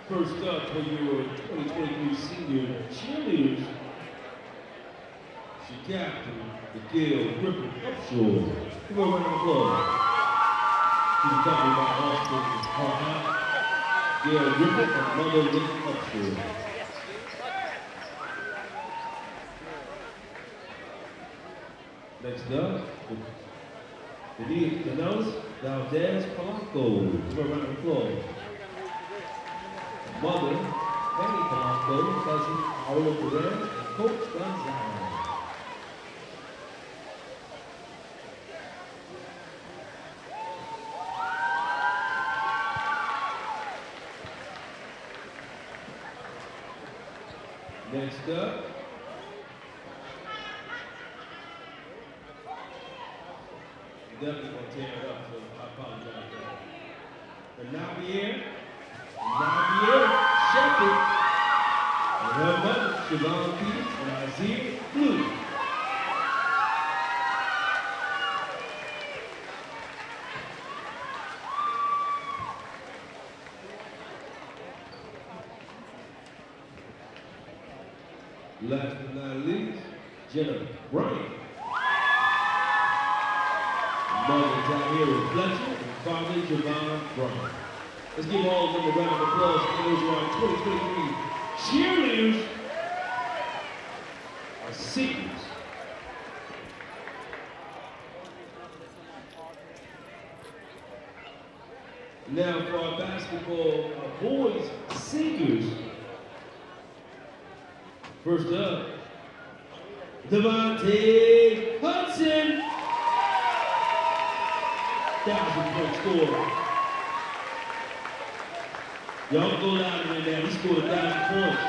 First up for your 2023 senior cheerleaders, she captain, Miguel Griffin Upshur. Give her a round of applause. She's accompanied by Austin Hartnett, Gail Griffin, and Mother Lynn Upshur. Next up, Denise Valdez Polanco. Give her a round of applause. Mother, Fanny Polanco, cousin Paola Perez, and Coach Gonzalez. Next up, I'm definitely going to tear it up, so I apologize for that. Navier Shepherd, and her mother, Siobhan Peters, and Isaiah Blue. Last but not least, Jenna Bryant. Mother Tahira Fletcher and father Javon Bryant. Let's give all of them a round of applause for those who are 2023 cheerleaders, our seniors. Now for our basketball boys seniors. First up, Devontae Hudson. 1,000-point score. Y'all go louder than that. He scored 1,000 points.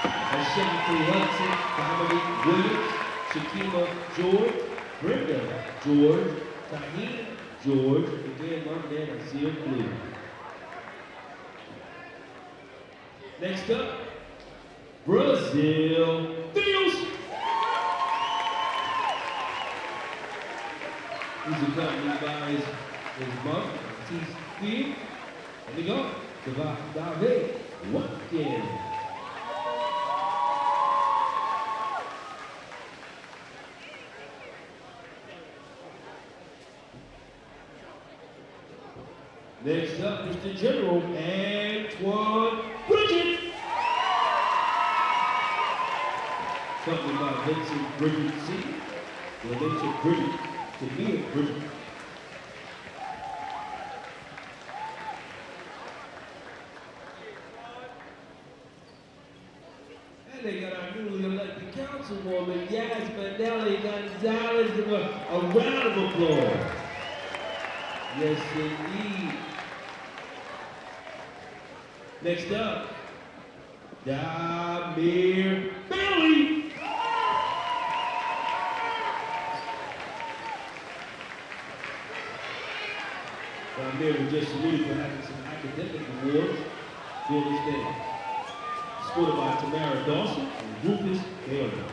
And Shante Hudson, Dominique Williams, Shakima George, Brenda George, Tahina George, and again my man Isaiah Blue. Next up, Brazil Fields. He's accompanied by his mother, Matisse Field, and the guard, David Watkins. Next up, Mr. General Antoine Bridget. Accompanied by Vincent Bridget C. Vincent Bridget, Tamia Bridget. And they got our newly elected councilwoman, Yas Manelli Gonzalez. Give her a round of applause. Yes, indeed. Next up, Damir Bailey. Damir was just saluted for having some academic awards during this day. Scored by Tamara Dawson and Rufus Bailey.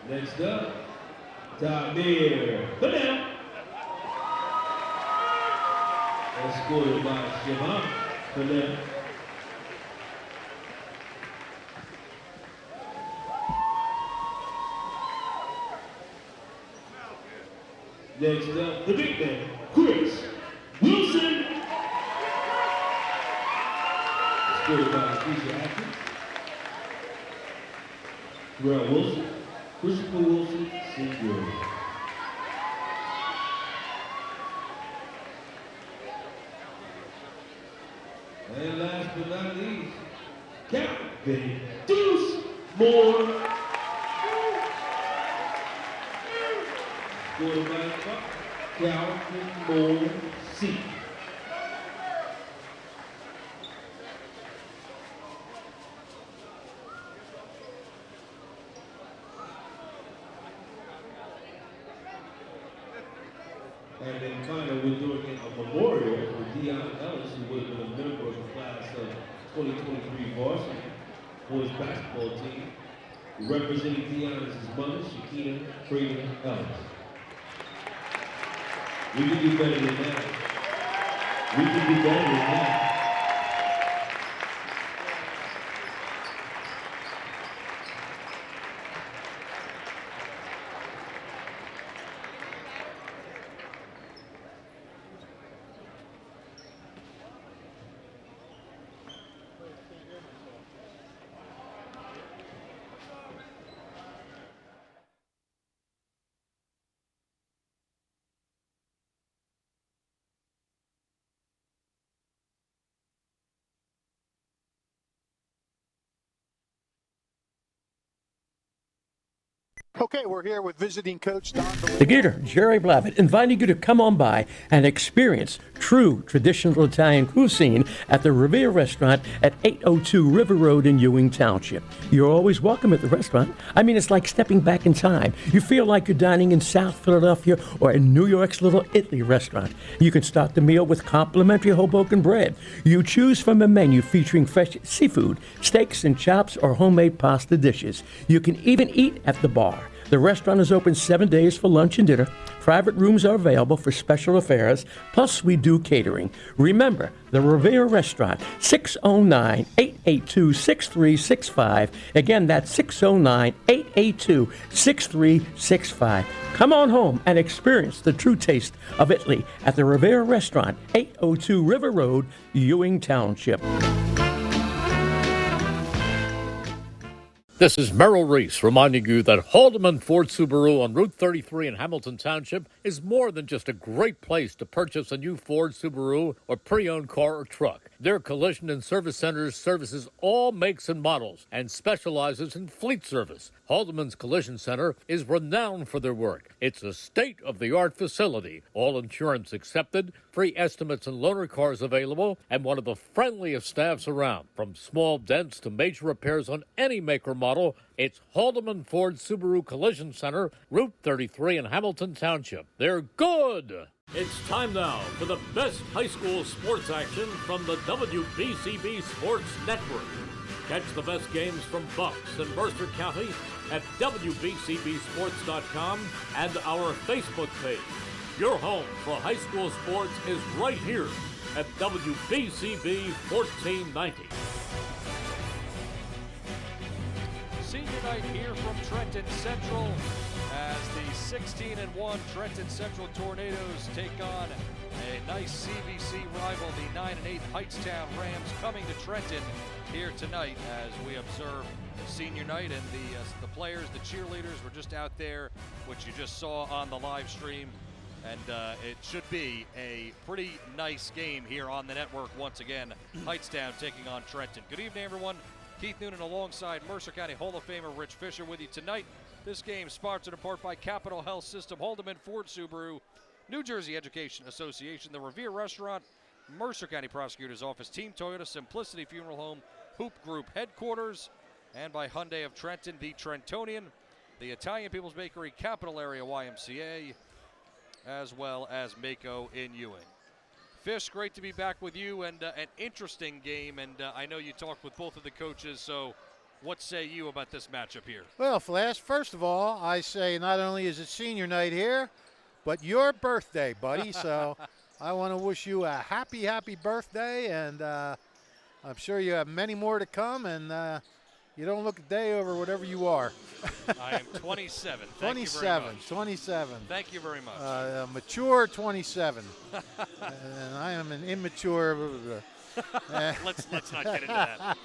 Next up, Damir Fidel. Scored by Siobhan Fidel. Next up, the big man, Chris Wilson. Scored by Keisha Atkins, Terrell Wilson, Christopher Wilson, Sr. And last but not least, Captain Deuce Moore. Scored by Calvin Moore C. And then finally, we're doing a memorial for Deion Ellis, who would have been a member of the class of 2023 varsity boys basketball team. Representing Deion is his mother, Shakina Freeman Ellis. We can do better than that. We can do better than that. Okay, we're here with visiting coach Don The Gator, Jerry Blavitt, inviting you to come on by and experience true traditional Italian cuisine at the Revere Restaurant at 802 River Road in Ewing Township. You're always welcome at the restaurant. I mean, it's like stepping back in time. You feel like you're dining in South Philadelphia or in New York's Little Italy restaurant. You can start the meal with complimentary Hoboken bread. You choose from a menu featuring fresh seafood, steaks and chops, or homemade pasta dishes. You can even eat at the bar. The restaurant is open 7 days for lunch and dinner. Private rooms are available for special affairs, plus we do catering. Remember, the Revere Restaurant, 609-882-6365. Again, that's 609-882-6365. Come on home and experience the true taste of Italy at the Revere Restaurant, 802 River Road, Ewing Township. This is Merrill Reese reminding you that Haldeman Ford Subaru on Route 33 in Hamilton Township is more than just a great place to purchase a new Ford Subaru or pre-owned car or truck. Their collision and service centers services all makes and models and specializes in fleet service. Haldeman's Collision Center is renowned for their work. It's a state-of-the-art facility, all insurance accepted, free estimates and loaner cars available, and one of the friendliest staffs around. From small dents to major repairs on any make or model, it's Haldeman Ford Subaru Collision Center, Route 33 in Hamilton Township. They're good! It's time now for the best high school sports action from the WBCB Sports Network. Catch the best games from Bucks and Mercer County at WBCBsports.com and our Facebook page. Your home for high school sports is right here at WBCB 1490. Senior night here from Trenton Central as the 16-1 Trenton Central Tornadoes take on a nice CVC rival, the 9-8 Hightstown Rams, coming to Trenton here tonight as we observe senior night, and the players, the cheerleaders were just out there, which you just saw on the live stream, and it should be a pretty nice game here on the network once again. Hightstown taking on Trenton. Good evening, everyone. Keith Noonan alongside Mercer County Hall of Famer Rich Fisher with you tonight. This game sponsored in part by Capital Health System, Haldeman Ford Subaru, New Jersey Education Association, the Revere Restaurant, Mercer County Prosecutor's Office, Team Toyota, Simplicity Funeral Home, Hoop Group Headquarters, and by Hyundai of Trenton, the Trentonian, the Italian People's Bakery, Capital Area YMCA, as well as Mako in Ewing. Fish, great to be back with you, and an interesting game, and I know you talked with both of the coaches, so what say you about this matchup here? Well, Flash, first of all, I say not only is it senior night here, but your birthday, buddy. So I want to wish you a happy, happy birthday, and I'm sure you have many more to come, and you don't look a day over whatever you are. I am 27. 27. Thank you very much. Mature 27. And I am an immature. Let's not get into that.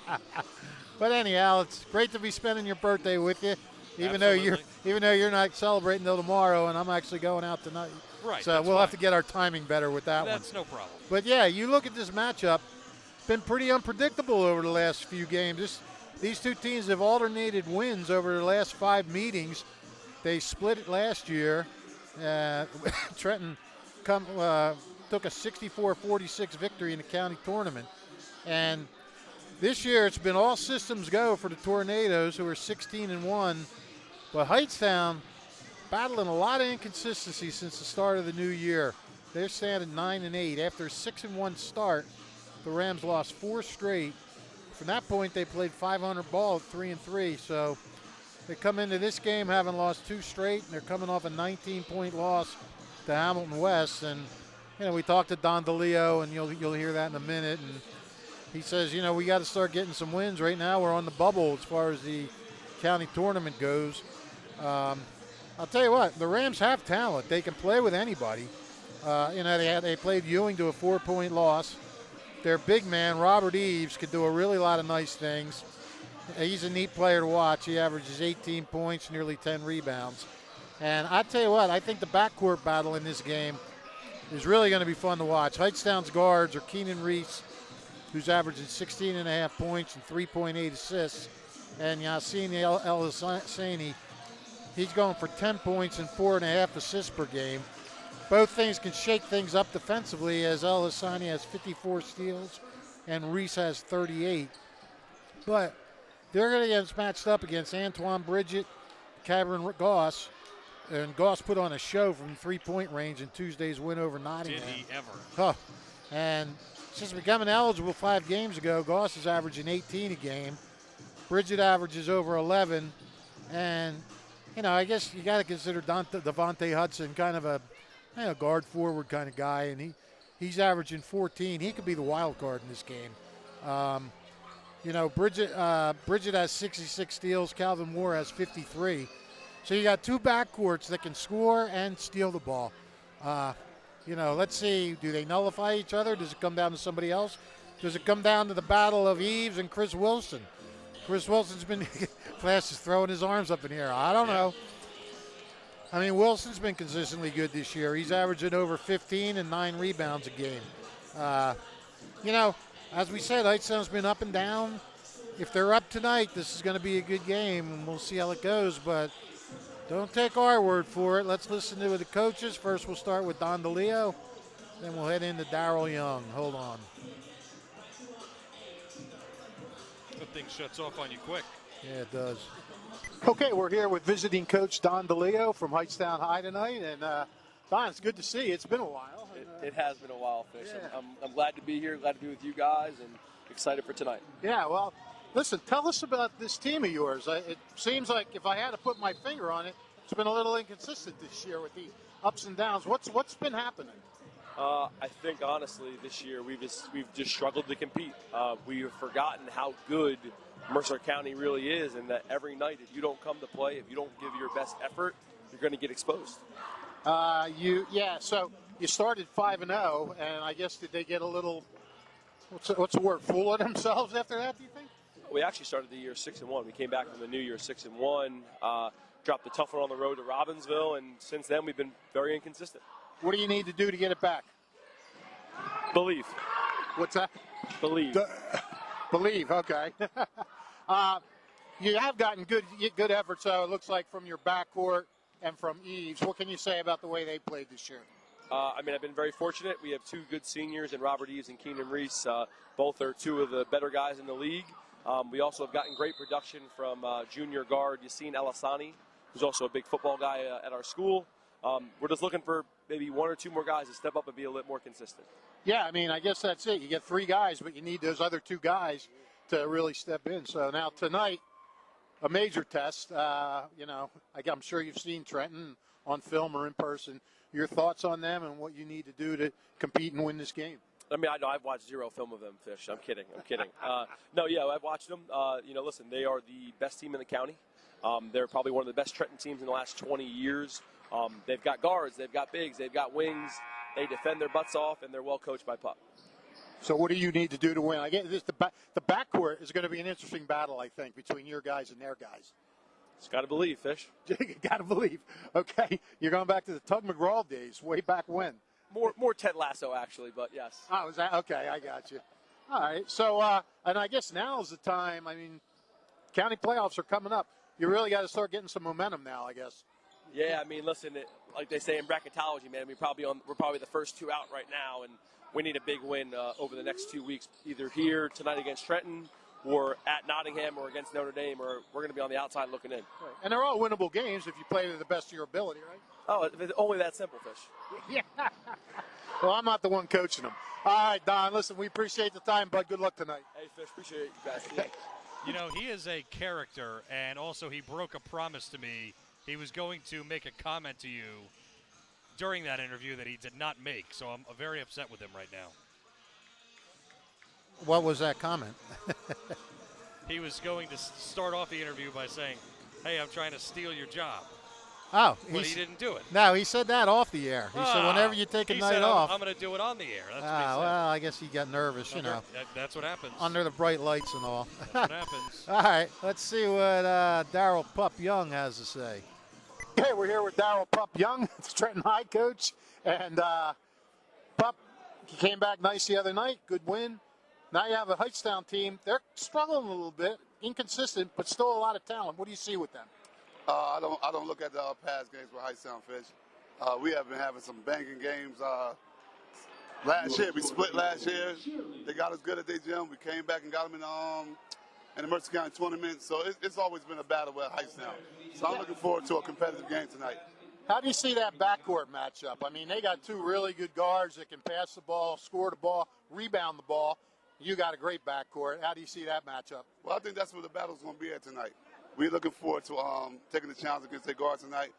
But anyhow, it's great to be spending your birthday with you, even though you're not celebrating till tomorrow, and I'm actually going out tonight. Right. So we'll have to get our timing better with that one. That's no problem. But yeah, you look at this matchup, been pretty unpredictable over the last few games. These two teams have alternated wins over the last 5 meetings. They split it last year. Trenton took a 64-46 victory in the county tournament. And this year it's been all systems go for the Tornadoes, who are 16-1. But Hightstown battling a lot of inconsistency since the start of the new year. They're standing 9-8. After a 6-1 start, the Rams lost 4 straight. From that point, they played 500 ball at 3-3. So they come into this game having lost 2 straight, and they're coming off a 19-point loss to Hamilton West. And we talked to Don DeLeo, and you'll hear that in a minute. And he says, we got to start getting some wins. Right now we're on the bubble as far as the county tournament goes. I'll tell you what, the Rams have talent. They can play with anybody. They played Ewing to a 4-point loss. Their big man, Robert Eves, could do a really lot of nice things. He's a neat player to watch. He averages 18 points, nearly 10 rebounds. And I tell you what, I think the backcourt battle in this game is really going to be fun to watch. Hightstown's guards are Keenan Reese, who's averaging 16.5 points and 3.8 assists, and Yassine El-Hassani, he's going for 10 points and 4.5 assists per game. Both things can shake things up defensively, as El-Hassani has 54 steals and Reese has 38. But they're going to get matched up against Antoine Bridget, Cameron Goss, and Goss put on a show from 3-point range in Tuesday's win over Nottingham. Did he ever? Huh. And since becoming eligible 5 games ago, Goss is averaging 18 a game. Bridget averages over 11. And, I guess you got to consider Devontae Hudson kind of a guard forward kind of guy, and he's averaging 14. He could be the wild card in this game. Bridget has 66 steals. Calvin Moore has 53. So you got 2 backcourts that can score and steal the ball. Let's see, do they nullify each other? Does it come down to somebody else? Does it come down to the battle of Eves and Chris Wilson? Chris Wilson's been Flash is throwing his arms up in the air. I don't know. I mean, Wilson's been consistently good this year. He's averaging over 15 and 9 rebounds a game. As we said, Hightstown's been up and down. If they're up tonight, this is going to be a good game, and we'll see how it goes. But don't take our word for it. Let's listen to the coaches. First, we'll start with Don DeLeo. Then we'll head into Darrell Young. Hold on. That thing shuts off on you quick. Yeah, it does. Okay, we're here with visiting coach Don DeLeo from Hightstown High tonight. And, Don, it's good to see you. It's been a while. It has been a while, Fish. Yeah. I'm glad to be here, glad to be with you guys, and excited for tonight. Yeah, well, listen, tell us about this team of yours. It seems like if I had to put my finger on it, it's been a little inconsistent this year with the ups and downs. What's been happening? I think, honestly, this year we've just struggled to compete. We've forgotten how good Mercer County really is, and that every night if you don't come to play, if you don't give your best effort, you're going to get exposed. So you started 5-0, and I guess did they get a little, what's the word, full of themselves after that, do you think? We actually started the year 6-1. We came back from the new year 6-1, dropped the tough one on the road to Robbinsville, and since then we've been very inconsistent. What do you need to do to get it back? Believe. What's that? Believe. Believe, okay. You have gotten good efforts, though, it looks like, from your backcourt and from Eves. What can you say about the way they played this year? I've been very fortunate. We have 2 good seniors in Robert Eves and Keenan Reese. Both are 2 of the better guys in the league. We also have gotten great production from junior guard Yassine El-Hassani, who's also a big football guy at our school. We're just looking for maybe 1 or 2 more guys to step up and be a little more consistent. Yeah, I guess that's it. You get 3 guys, but you need those other 2 guys to really step in. So now tonight, a major test. I'm sure you've seen Trenton on film or in person. Your thoughts on them and what you need to do to compete and win this game? I know I've watched 0 film of them, Fish. I'm kidding. I've watched them. Listen, they are the best team in the county. They're probably one of the best Trenton teams in the last 20 years. They've got guards, they've got bigs, they've got wings. They defend their butts off, and they're well coached by Pup. So what do you need to do to win? I guess the backcourt is going to be an interesting battle, I think, between your guys and their guys. Just got to believe, Fish. You got to believe. Okay, you're going back to the Tug McGraw days, way back when. More Ted Lasso, actually, but yes. Oh, is that okay? I got you. All right. So, and I guess now is the time. County playoffs are coming up. You really got to start getting some momentum now, I guess. Yeah, listen, like they say in bracketology, man, we're probably the first 2 out right now, and we need a big win over the next 2 weeks, either here tonight against Trenton or at Nottingham or against Notre Dame, or we're going to be on the outside looking in. Right. And they're all winnable games if you play to the best of your ability, right? Oh, it's only that simple, Fish. Yeah. Well, I'm not the one coaching them. All right, Don, listen, we appreciate the time, bud. Good luck tonight. Hey, Fish, appreciate you guys. Yeah. He is a character, and also he broke a promise to me. He was going to make a comment to you during that interview that he did not make. So I'm very upset with him right now. What was that comment? He was going to start off the interview by saying, "Hey, I'm trying to steal your job." Oh, but he didn't do it. No, he said that off the air. He said whenever you take a night off. I'm going to do it on the air. That's what he said. Well, I guess he got nervous, That's what happens. Under the bright lights and all. That's what happens. All right, let's see what Darryl Pup Young has to say. Hey, we're here with Darryl Pup Young, the Trenton High coach. And Pup, he came back nice the other night. Good win. Now you have a Hightstown team. They're struggling a little bit, inconsistent, but still a lot of talent. What do you see with them? I don't look at the past games for Hightstown Fish. We have been having some banging games. Last year, we split last year. They got us good at their gym. We came back and got them in the Mercer County tournament. So it's always been a battle with Hightstown. So I'm looking forward to a competitive game tonight. How do you see that backcourt matchup? I mean, they got two really good guards that can pass the ball, score the ball, rebound the ball. You got a great backcourt. How do you see that matchup? Well, I think that's where the battle's going to be at tonight. We're looking forward to taking the challenge against their guards tonight.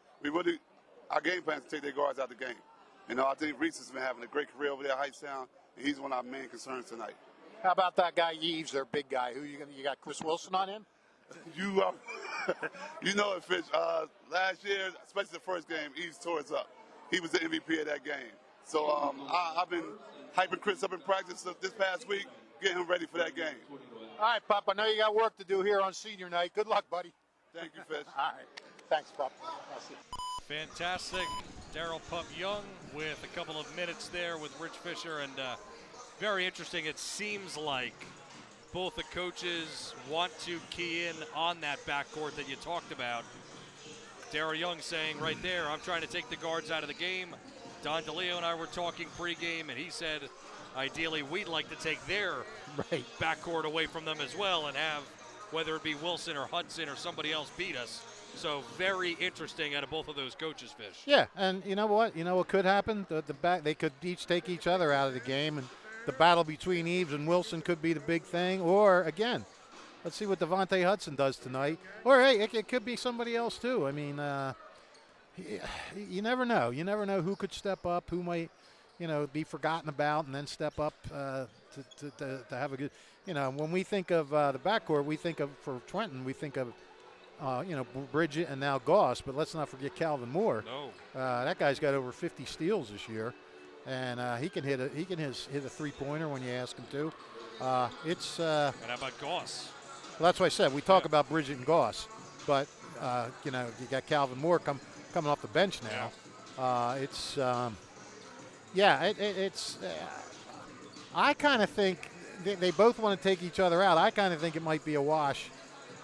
Our game plan is to take their guards out of the game. I think Reese has been having a great career over there at Hightstown, and he's one of our main concerns tonight. How about that guy Yves, their big guy? You got Chris Wilson on him? You know it, Fish. Last year, especially the first game, Yves tore us up. He was the MVP of that game. So I've been hyping Chris up in practice this past week, getting him ready for that game. All right, Pop, I know you got work to do here on senior night. Good luck, buddy. Thank you, Fish. All right. Thanks, Pop. Fantastic. Darryl Pup Young with a couple of minutes there with Rich Fisher. And very interesting. It seems like both the coaches want to key in on that backcourt that you talked about. Darryl Young saying right there, I'm trying to take the guards out of the game. Don DeLeo and I were talking pregame, and he said, ideally, we'd like to take their backcourt away from them as well and have, whether it be Wilson or Hudson or somebody else, beat us. So very interesting out of both of those coaches, Fish. Yeah, and you know what? You know what could happen? They could each take each other out of the game, and the battle between Yves and Wilson could be the big thing. Or, again, let's see what Devontae Hudson does tonight. Or, hey, it could be somebody else, too. I mean, you never know. You never know who could step up, who might, be forgotten about and then step up to have a good, when we think of the backcourt, we think of, for Trenton, we think of, Bridget and now Goss, but let's not forget Calvin Moore. No. That guy's got over 50 steals this year, and he can hit a three-pointer when you ask him to. And how about Goss? Well, that's what I said. We talk about Bridget and Goss, but you got Calvin Moore coming off the bench now. It's I kind of think they both want to take each other out. I kind of think it might be a wash,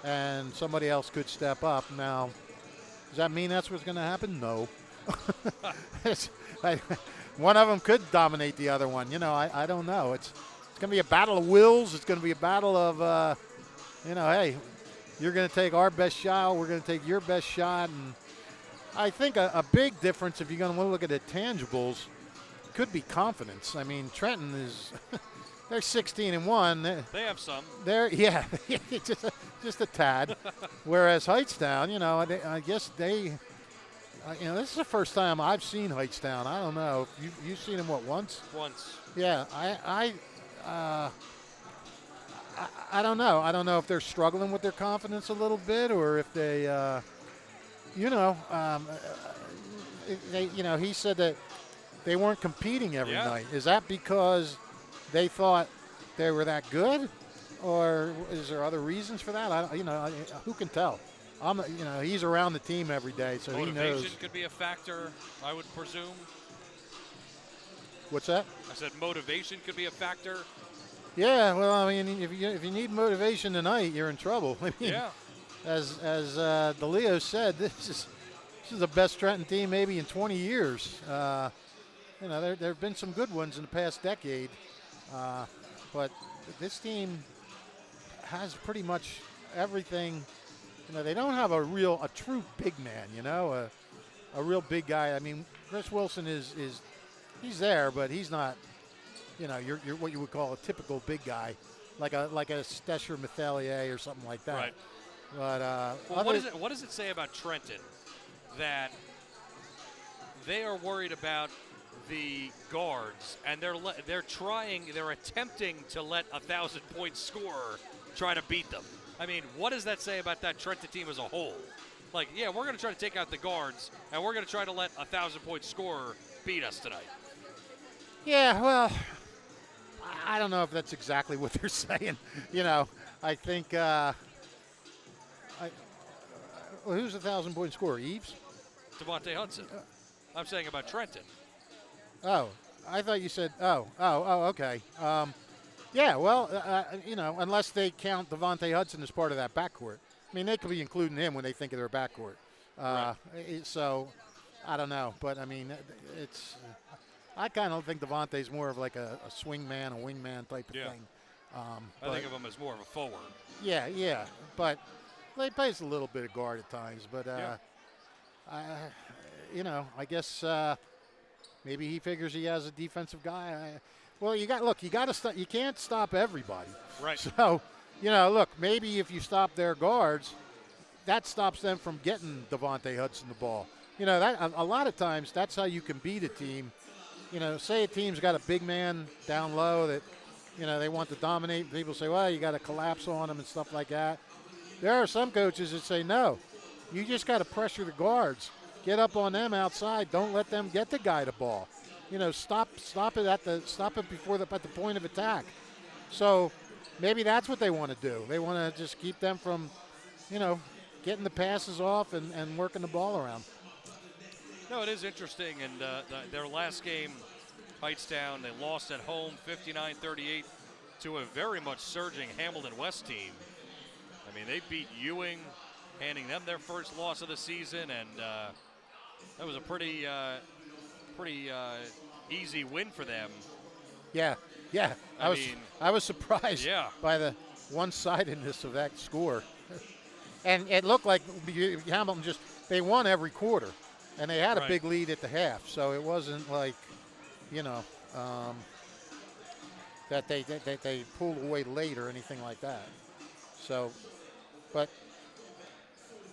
and somebody else could step up. Now, does that mean that's what's going to happen? No. One of them could dominate the other one. I don't know. It's going to be a battle of wills. It's going to be a battle of, hey, you're going to take our best shot. We're going to take your best shot. And I think a big difference, if you're going to look at the tangibles, could be confidence. I mean, Trenton is they're 16-1. They have some. Just a tad. Whereas Hightstown, I guess they, this is the first time I've seen Hightstown. I don't know. You've seen them once? Once. Yeah, I don't know. I don't know if they're struggling with their confidence a little bit, or if they, he said that they weren't competing every night. Is that because they thought they were that good, or is there other reasons for that? Who can tell? He's around the team every day, so he knows. Motivation could be a factor, I would presume. What's that? I said motivation could be a factor. Yeah, well, I mean, if you need motivation tonight, you're in trouble. I mean, as DeLeo said, this is the best Trenton team maybe in 20 years. There have been some good ones in the past decade, but this team has pretty much everything. They don't have a true big man. A real big guy. I mean, Chris Wilson he's there, but he's not. You're what you would call a typical big guy, like a Stesher Methelier or something like that. Right. But what does it say about Trenton that they are worried about the guards, and they're attempting to let a 1,000-point scorer try to beat them. I mean, what does that say about that Trenton team as a whole? Like, yeah, we're going to try to take out the guards, and we're going to try to let a 1,000-point scorer beat us tonight. Yeah, well, I don't know if that's exactly what they're saying. I think who's the 1,000-point scorer? Eves? Devontae Hudson. I'm saying about Trenton. Oh, I thought you said. Oh, okay. Yeah, well, unless they count Devontae Hudson as part of that backcourt. I mean, they could be including him when they think of their backcourt. Right. So, I don't know, but I mean, I kind of think Devontae's more of like a swing man, a wingman type of thing. I think of him as more of a forward. Yeah, but he plays a little bit of guard at times. But I guess maybe he figures he has a defensive guy. You got to stop. You can't stop everybody. Right. So, look, maybe if you stop their guards, that stops them from getting Devontae Hudson the ball. That a lot of times that's how you can beat a team. Say a team's got a big man down low that, they want to dominate. People say, well, you got to collapse on them and stuff like that. There are some coaches that say, no, you just got to pressure the guards. Get up on them outside. Don't let them get the guy the ball. Stop it at the point of attack. So maybe that's what they want to do. They want to just keep them from, getting the passes off and working the ball around. No, it is interesting. And their last game, Hightstown, they lost at home 59-38 to a very much surging Hamilton West team. I mean, they beat Ewing, handing them their first loss of the season, and that was a pretty easy win for them. Yeah. I was surprised by the one-sidedness of that score. And it looked like Hamilton they won every quarter, and they had a big lead at the half. So it wasn't like, that they pulled away late or anything like that. So, but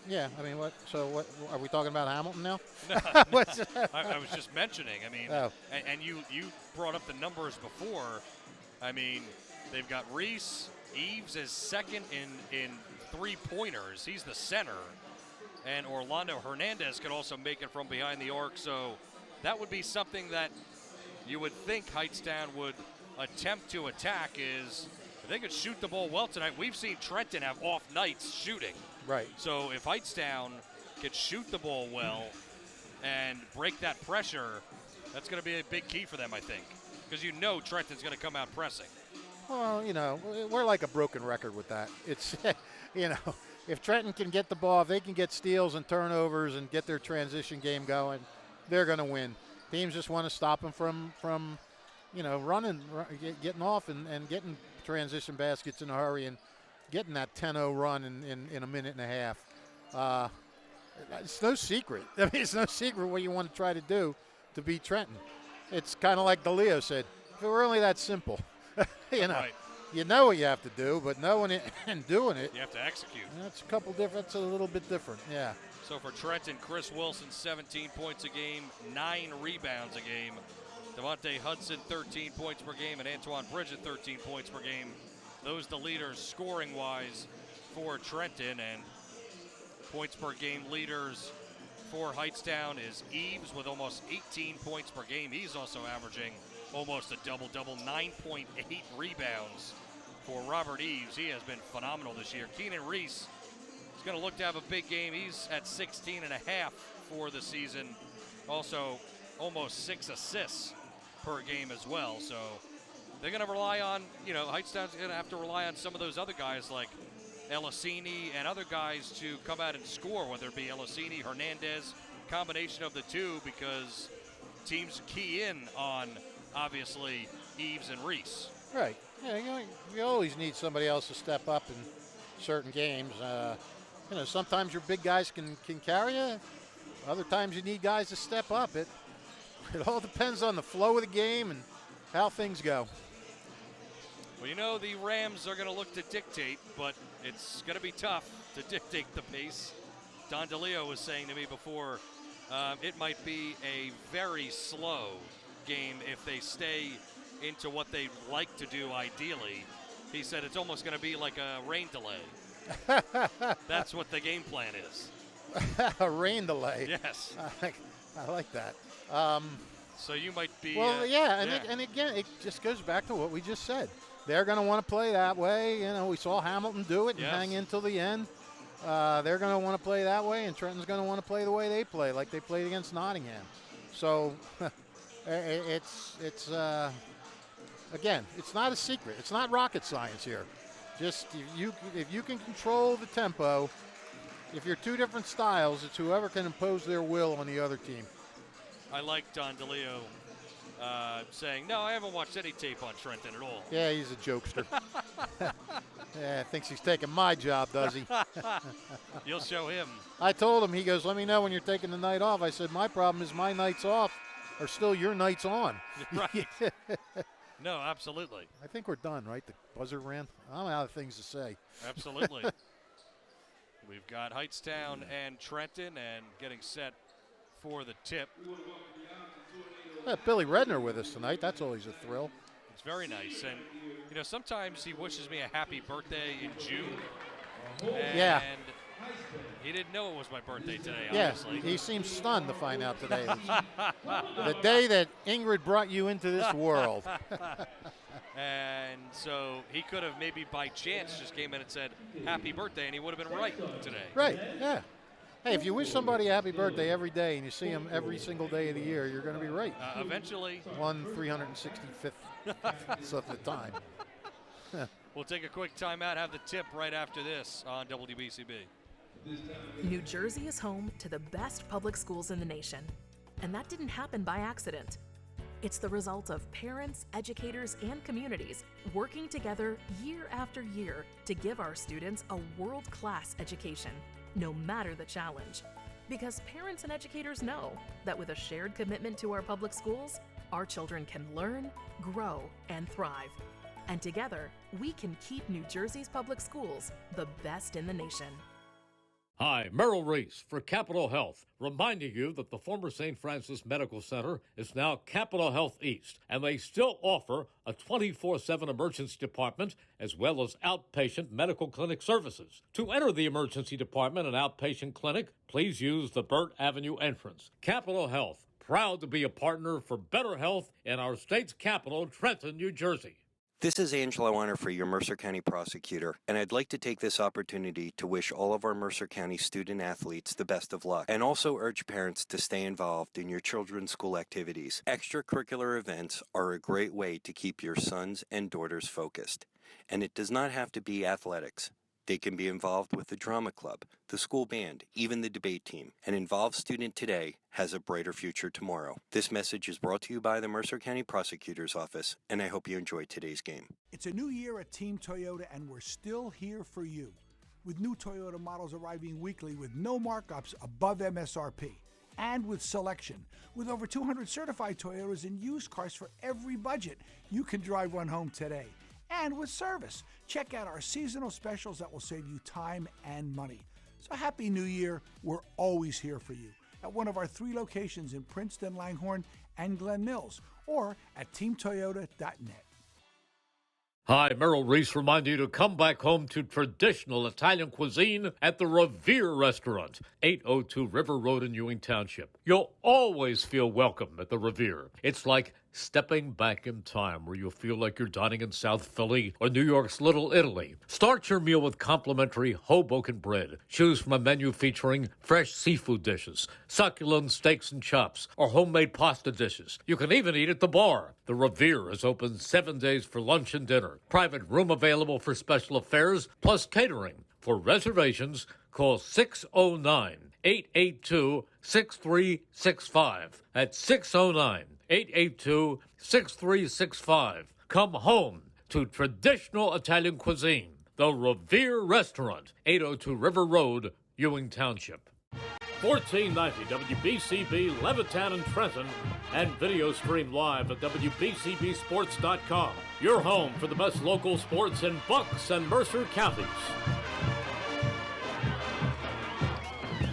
yeah, I mean, what are we talking about Hamilton now? No, I was just mentioning. I mean, and you brought up the numbers before. I mean, they've got Reese. Eves is second in three-pointers. He's the center. And Orlando Hernandez could also make it from behind the arc. So that would be something that you would think Hightstown would attempt to attack, is if they could shoot the ball well tonight. We've seen Trenton have off nights shooting. Right. So if Hightstown could shoot the ball well and break that pressure, that's going to be a big key for them, I think. Because Trenton's going to come out pressing. Well, we're like a broken record with that. It's, if Trenton can get the ball, if they can get steals and turnovers and get their transition game going, they're going to win. Teams just want to stop them from running, getting off and getting transition baskets in a hurry and getting that 10-0 run in a minute and a half. It's no secret. I mean, it's no secret what you want to try to do to beat Trenton. It's kind of like DeLeo said, if it were only that simple. Right. You know what you have to do, but knowing it and doing it, you have to execute. That's a little bit different, yeah. So for Trenton, Chris Wilson, 17 points a game, 9 rebounds a game. Devontae Hudson, 13 points per game, and Antoine Bridget, 13 points per game. Those the leaders scoring-wise for Trenton, and points per game leaders for Hightstown is Eves with almost 18 points per game. He's also averaging almost a double-double, 9.8 rebounds for Robert Eves. He has been phenomenal this year. Keenan Reese is going to look to have a big game. He's at 16 and a half for the season. Also, almost 6 assists per game as well. So they're going to rely on, Hightstown's going to have to rely on some of those other guys like Elisini and other guys to come out and score, whether it be Elisini, Hernandez, combination of the two, because teams key in on, obviously, Eves and Reese. Right. Yeah, you always need somebody else to step up in certain games. Sometimes your big guys can carry you. Other times you need guys to step up. It all depends on the flow of the game and how things go. Well, the Rams are going to look to dictate, but it's going to be tough to dictate the pace. Don DeLeo was saying to me before it might be a very slow game if they stay into what they like to do ideally. He said it's almost going to be like a rain delay. That's what the game plan is. A rain delay. Yes. I like that. So you might be. Well, and again, it just goes back to what we just said. They're going to want to play that way. You know, we saw Hamilton do it and hang in till the end. They're going to want to play that way, and Trenton's going to want to play the way they play, like they played against Nottingham. So it's again, it's not a secret. It's not rocket science here. Just if you can control the tempo, if you're two different styles, it's whoever can impose their will on the other team. I like Don DeLeo saying, no, I haven't watched any tape on Trenton at all. Yeah, he's a jokester. Yeah, thinks he's taking my job, does he? You'll show him. I told him, he goes, let me know when you're taking the night off. I said, my problem is my nights off are still your nights on. Right. No, absolutely. I think we're done, right? The buzzer ran. I'm out of things to say. Absolutely. We've got Hightstown and Trenton and getting set for the tip. Billy Redner with us tonight. That's always a thrill. It's very nice. And, you know, sometimes he wishes me a happy birthday in June. Yeah. And he didn't know it was my birthday today, yeah, honestly. He seems stunned to find out today. The day that Ingrid brought you into this world. And so he could have maybe by chance just came in and said, happy birthday, and he would have been right today. Right, yeah. Hey, if you wish somebody a happy birthday every day and you see them every single day of the year, you're going to be right. Eventually. 1/365th of the time. We'll take a quick timeout, have the tip right after this on WBCB. New Jersey is home to the best public schools in the nation, and that didn't happen by accident. It's the result of parents, educators, and communities working together year after year to give our students a world-class education, no matter the challenge. Because parents and educators know that with a shared commitment to our public schools, our children can learn, grow, and thrive. And together, we can keep New Jersey's public schools the best in the nation. Hi, Merrill Reese for Capital Health, reminding you that the former St. Francis Medical Center is now Capital Health East, and they still offer a 24/7 emergency department as well as outpatient medical clinic services. To enter the emergency department and outpatient clinic, please use the Burt Avenue entrance. Capital Health, proud to be a partner for better health in our state's capital, Trenton, New Jersey. This is Angelo Weiner, your Mercer County prosecutor, and I'd like to take this opportunity to wish all of our Mercer County student athletes the best of luck, and also urge parents to stay involved in your children's school activities. Extracurricular events are a great way to keep your sons and daughters focused, and it does not have to be athletics. They can be involved with the drama club, the school band, even the debate team. An involved student today has a brighter future tomorrow. This message is brought to you by the Mercer County Prosecutor's Office, and I hope you enjoyed today's game. It's a new year at Team Toyota, and we're still here for you. With new Toyota models arriving weekly with no markups above MSRP. And with selection, with over 200 certified Toyotas and used cars for every budget, you can drive one home today. And with service, check out our seasonal specials that will save you time and money. So happy New Year, we're always here for you at one of our 3 locations in Princeton, Langhorne, and Glen Mills, or at teamtoyota.net. Hi, Merrill Reese reminding you to come back home to traditional Italian cuisine at the Revere Restaurant, 802 River Road in Ewing Township. You'll always feel welcome at the Revere. It's like stepping back in time where you'll feel like you're dining in South Philly or New York's Little Italy. Start your meal with complimentary Hoboken bread. Choose from a menu featuring fresh seafood dishes, succulent steaks and chops, or homemade pasta dishes. You can even eat at the bar. The Revere is open 7 days for lunch and dinner. Private room available for special affairs, plus catering. For reservations, call 609-882-6365. That's 609-882-6365. Come home to traditional Italian cuisine. The Revere Restaurant, 802 River Road, Ewing Township. 1490 WBCB, Levittown and Trenton, and video stream live at WBCBsports.com. Your home for the best local sports in Bucks and Mercer counties.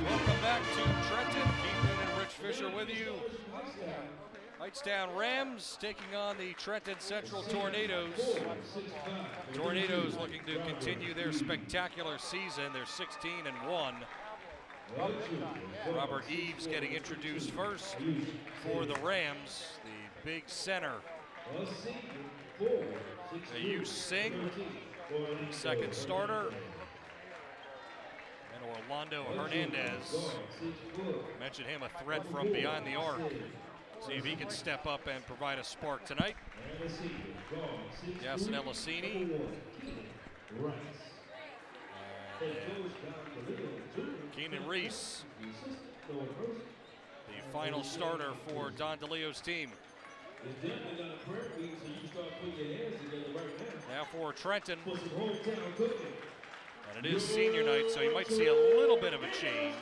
Welcome back to Trenton. Keith and Rich Mercer with you. Hightstown Rams taking on the Trenton Central Tornadoes. Tornadoes looking to continue their spectacular season. They're 16-1. Robert Eves getting introduced first for the Rams, the big center. Ayu Singh, second starter. And Orlando Hernandez. Mentioned him, a threat from behind the arc. See if he can step up and provide a spark tonight. Yasin El-Hassini. Keenan Reese, the final starter for Don DeLeo's team. Now for Trenton. And it is senior night, so you might see a little bit of a change.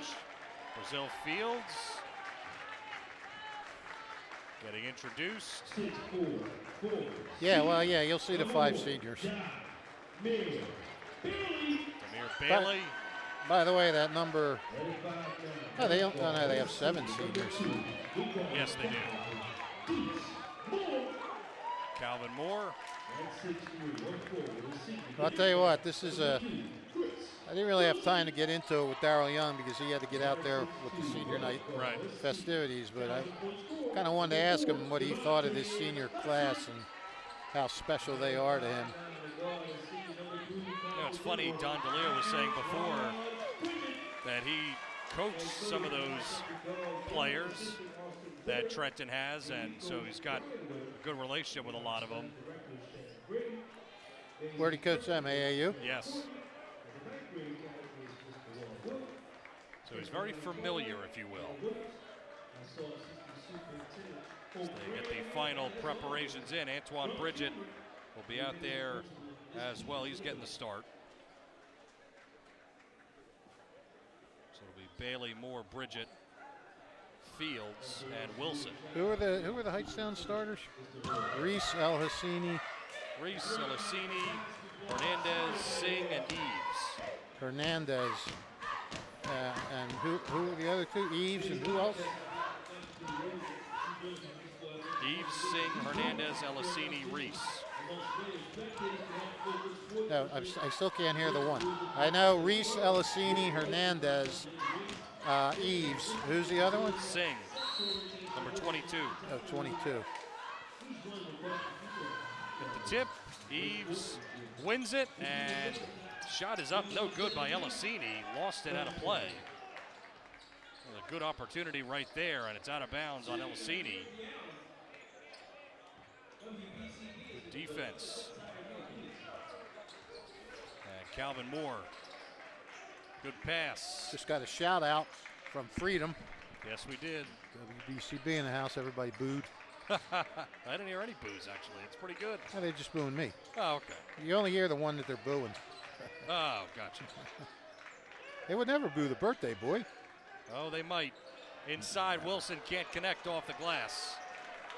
Brazil Fields getting introduced. Yeah, well, yeah, you'll see the 5 seniors. Demir Bailey. By the way, that number, oh, they don't, oh, no, they have 7 seniors. Yes, they do. Calvin Moore. I'll tell you what, this is a, I didn't really have time to get into it with Darrell Young because he had to get out there with the senior night festivities, but I kind of wanted to ask him what he thought of this senior class and how special they are to him. You know, it's funny, Don DeLeo was saying before that he coached some of those players that Trenton has, and so he's got a good relationship with a lot of them. Where'd he coach them, AAU? Yes. So he's very familiar, if you will. So they get the final preparations in. Antoine Bridget will be out there as well. He's getting the start. So it'll be Bailey, Moore, Bridget, Fields, and Wilson. Who are the Hightstown starters? Reese, El-Hassini. Reese, El-Hassini, Hernandez, Singh, and Eves. Hernandez. And who are the other 2? Eves and who else? Eves, Singh, Hernandez, El-Hassini, Reese. No, I still can't hear the one. I know Reese, El-Hassini, Hernandez, Eves. Who's the other one? Singh, number 22. Oh, 22. At the tip, Eves wins it, and shot is up, no good by El-Hassini. Lost it out of play. A good opportunity right there, and it's out of bounds on El-Hassini. Good defense. And Calvin Moore. Good pass. Just got a shout out from Freedom. Yes, we did. WBCB in the house, everybody booed. I didn't hear any boos, actually. It's pretty good. No, they're just booing me. Oh, okay. You only hear the one that they're booing. Oh, gotcha. They would never boo the birthday boy. Oh, they might. Inside, Wilson can't connect off the glass.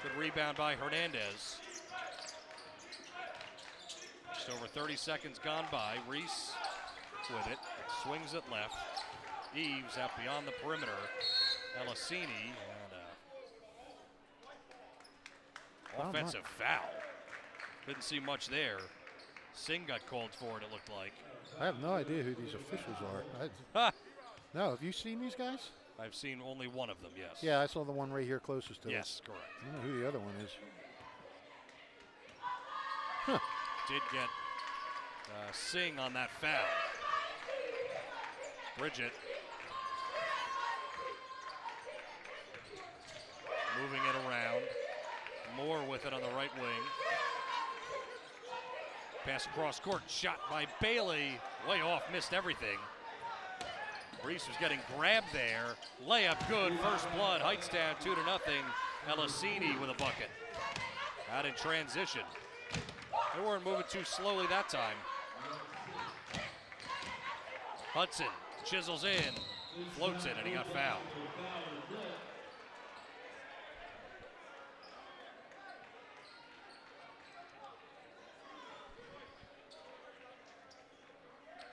Good rebound by Hernandez. Just over 30 seconds gone by. Reese with it. Swings it left. Eves out beyond the perimeter. El-Hassini and offensive foul. Couldn't see much there. Singh got called for it, it looked like. I have no idea who these officials are. No, have you seen these guys? I've seen only one of them, yes. Yeah, I saw the one right here closest to us. Yes, correct. I don't know who the other one is. Did get Singh on that foul. Bridget moving it around. Moore with it on the right wing. Pass across court, shot by Bailey. Way off, missed everything. Reese was getting grabbed there. Layup good, first blood. Hightstown 2-0. El-Hassini with a bucket. Out in transition. They weren't moving too slowly that time. Hudson chisels in, floats it, and he got fouled.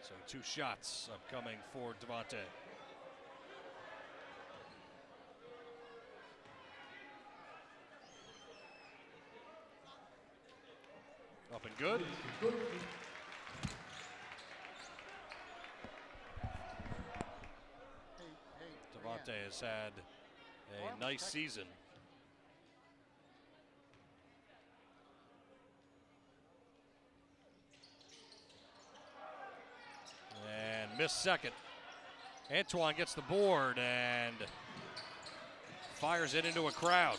So 2 shots upcoming for Devontae. Up and good. Devontae has had a nice season. And missed second. Antoine gets the board and fires it into a crowd.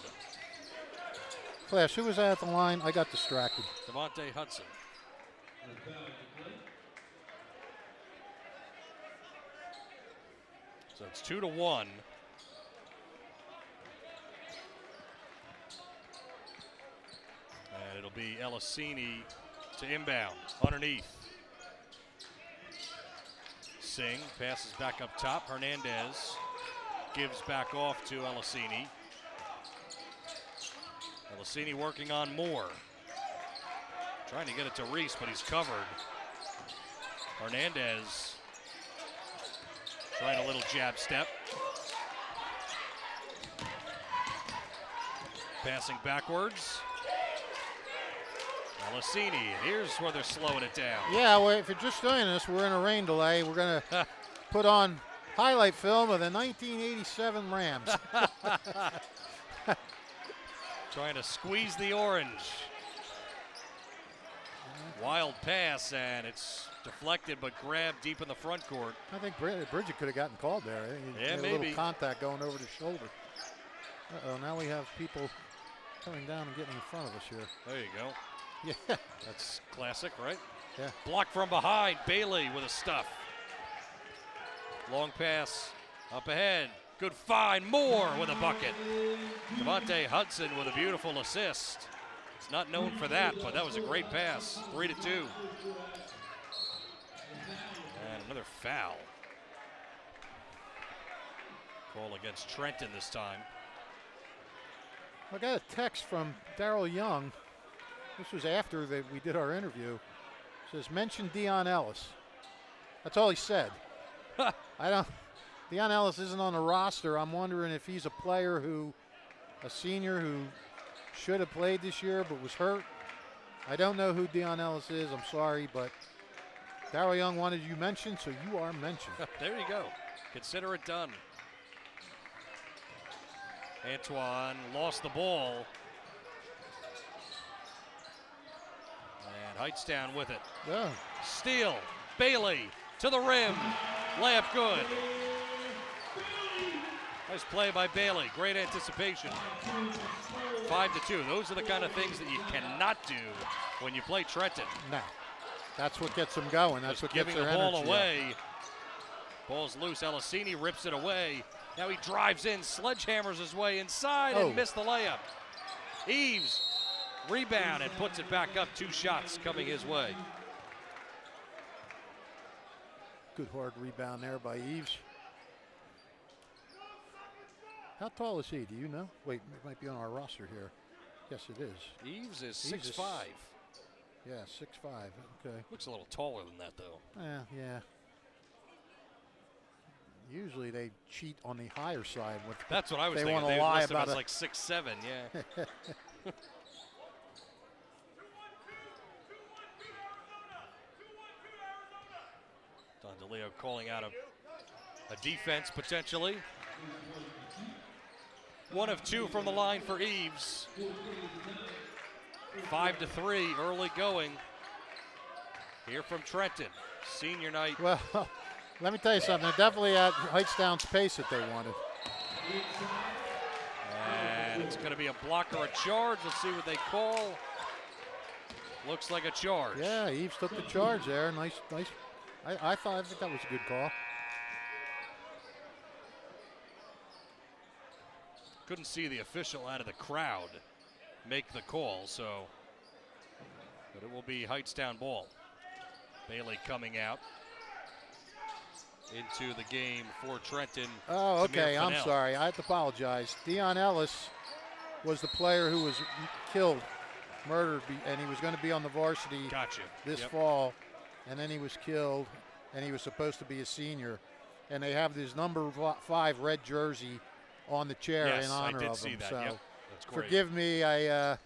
Flash, who was that at the line? I got distracted. Devontae Hudson. So it's 2-1. And it'll be Elisini to inbound underneath. Singh passes back up top. Hernandez gives back off to Elisini. Elisini working on Moore. Trying to get it to Reese, but he's covered. Hernandez trying a little jab step. Passing backwards. Elisini, here's where they're slowing it down. Yeah, well, if you're just joining us, we're in a rain delay. We're going to put on highlight film of the 1987 Rams. Trying to squeeze the orange. Wild pass, and it's deflected but grabbed deep in the front court. I think Bridget could have gotten called there. He had a little contact going over the shoulder. Uh-oh, now we have people coming down and getting in front of us here. There you go. Yeah. That's classic, right? Yeah. Blocked from behind. Bailey with a stuff. Long pass up ahead. Good find. Moore with a bucket. Devontae Hudson with a beautiful assist. He's not known for that, but that was a great pass. 3-2. And another foul. Call against Trenton this time. I got a text from Daryl Young. This was after we did our interview. It says, mention Dion Ellis. That's all he said. Dion Ellis isn't on the roster. I'm wondering if he's a senior who should have played this year but was hurt. I don't know who Dion Ellis is. I'm sorry, but Daryl Young wanted you mentioned, so you are mentioned. There you go. Consider it done. Antoine lost the ball. And Hightstown with it. Yeah. Steal. Bailey to the rim. Layup good. Nice play by Bailey. Great anticipation. 5-2. Those are the kind of things that you cannot do when you play Trenton. No. That's what gets them going. That's what gets giving their the ball energy away. Ball's loose. Elisini rips it away. Now he drives in, sledgehammers his way inside and missed the layup. Eves rebound and puts it back up. 2 shots coming his way. Good hard rebound there by Eves. How tall is he? Do you know? Wait, it might be on our roster here. Yes, it is. Eves is 6'5". Yeah, 6'5". Okay. Looks a little taller than that, though. Yeah. Usually they cheat on the higher side. That's what I was they thinking. Want to they lie list him about as like 6'7", yeah. Don DeLeo calling out a defense potentially. 1 of 2 from the line for Eves. 5-3, early going. Here from Trenton, senior night. Well, let me tell you something. They're definitely at Hightstown's pace that they wanted. And it's going to be a block or a charge. Let's see what they call. Looks like a charge. Yeah, Eves took the charge there. Nice. I think that was a good call. Couldn't see the official out of the crowd make the call, but it will be Hightstown ball. Bailey coming out into the game for Trenton. Oh, okay. Tamir I'm Fennell. sorry. I have to apologize. Dion Ellis was the player who was killed, murdered, and he was going to be on the varsity this fall, and then he was killed, and he was supposed to be a senior. And they have this number 5 red jersey on the chair in honor of him. See that. So That's great. forgive me. I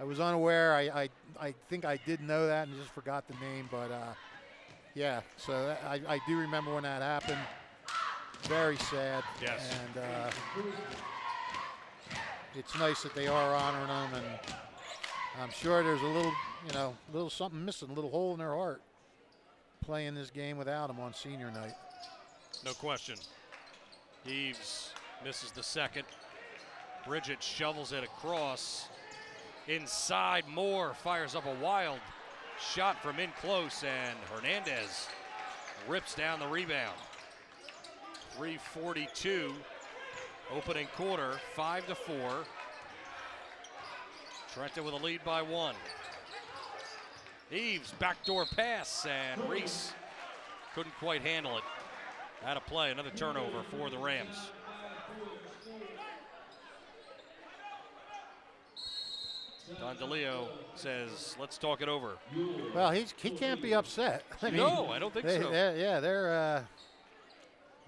was unaware. I I think I did know that and just forgot the name, but yeah. So I do remember when that happened. Very sad. Yes. And it's nice that they are honoring them, and I'm sure there's a little something missing, a little hole in their heart, playing this game without him on senior night. No question. Eves misses the second. Bridget shovels it across. Inside, Moore fires up a wild shot from in close, and Hernandez rips down the rebound. 3:42 opening quarter, 5-4. Trenton with a lead by 1. Eves backdoor pass, and Reese couldn't quite handle it. Out of play, another turnover for the Rams. Don DeLeo says, let's talk it over. Well, he can't be upset. I mean, no, I don't think so.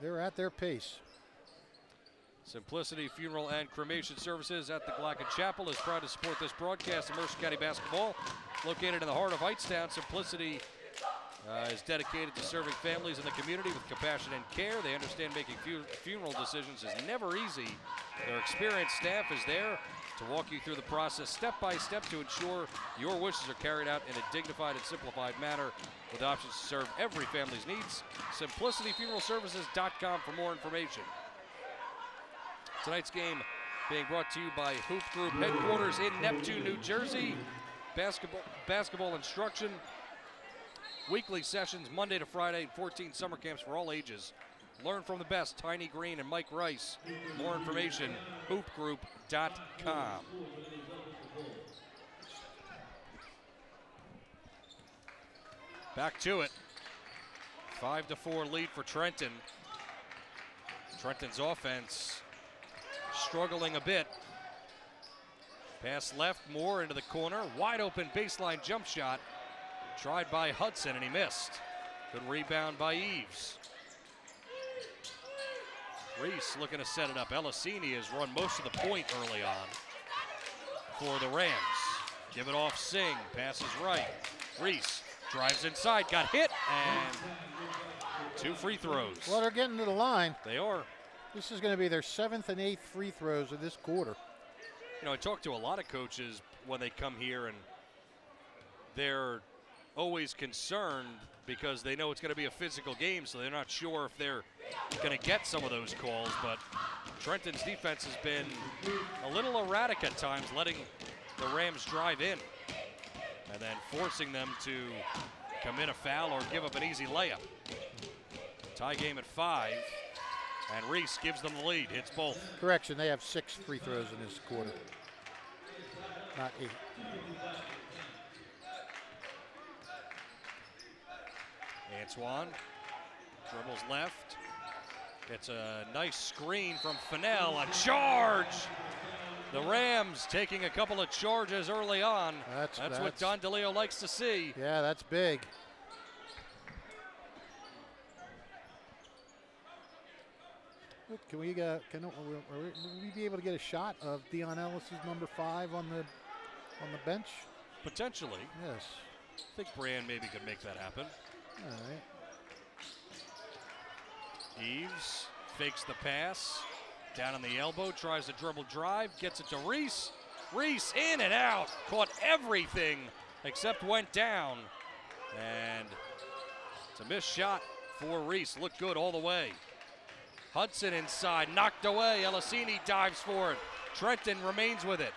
They're at their pace. Simplicity Funeral and Cremation Services at the Glacken Chapel is proud to support this broadcast of Mercer County basketball. Located in the heart of Hightstown, Simplicity is dedicated to serving families in the community with compassion and care. They understand making funeral decisions is never easy. Their experienced staff is there to walk you through the process step by step to ensure your wishes are carried out in a dignified and simplified manner with options to serve every family's needs. SimplicityFuneralServices.com for more information. Tonight's game being brought to you by Hoop Group headquarters in Neptune, New Jersey. Basketball instruction, weekly sessions Monday to Friday, 14 summer camps for all ages. Learn from the best, Tiny Green and Mike Rice. More information, hoopgroup.com. Back to it. 5-4 lead for Trenton. Trenton's offense struggling a bit. Pass left, Moore into the corner. Wide open baseline jump shot. Tried by Hudson and he missed. Good rebound by Eves. Reese looking to set it up. Elisini has run most of the point early on for the Rams. Give it off Singh. Passes right. Reese drives inside. Got hit and 2 free throws. Well, they're getting to the line. They are. This is going to be their 7th and 8th free throws of this quarter. You know, I talk to a lot of coaches when they come here, and they're always concerned because they know it's going to be a physical game, so they're not sure if they're going to get some of those calls. But Trenton's defense has been a little erratic at times, letting the Rams drive in and then forcing them to commit a foul or give up an easy layup. Tie game at 5. And Reese gives them the lead, hits both. Correction, they have 6 free throws in this quarter, not 8. Antoine dribbles left, gets a nice screen from Fennell, a charge! The Rams taking a couple of charges early on. That's what Don DeLeo likes to see. Yeah, that's big. Can we will we be able to get a shot of Dion Ellis's number 5 on the bench? Potentially. Yes. I think Brand maybe could make that happen. All right. Eves fakes the pass. Down on the elbow, tries to dribble drive, gets it to Reese. Reese in and out. Caught everything except went down. And it's a missed shot for Reese. Looked good all the way. Hudson inside, knocked away. Elisini dives for it. Trenton remains with it.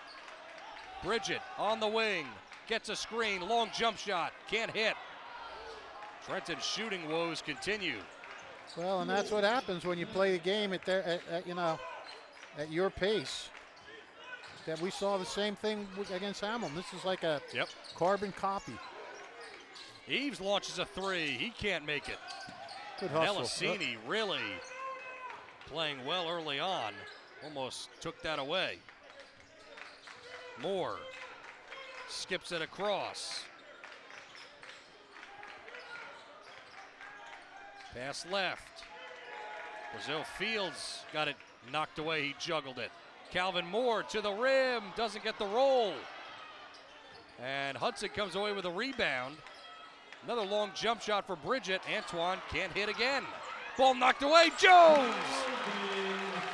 Bridget on the wing, gets a screen, long jump shot, can't hit. Trenton's shooting woes continue. Well, and that's what happens when you play the game at your pace. That we saw the same thing against Hamilton. This is like a carbon copy. Eves launches a 3. He can't make it. Good hustle. Elisini really playing well early on. Almost took that away. Moore skips it across. Pass left. Brazil Fields got it knocked away. He juggled it. Calvin Moore to the rim. Doesn't get the roll. And Hudson comes away with a rebound. Another long jump shot for Bridget. Antoine can't hit again. Ball knocked away. Jones!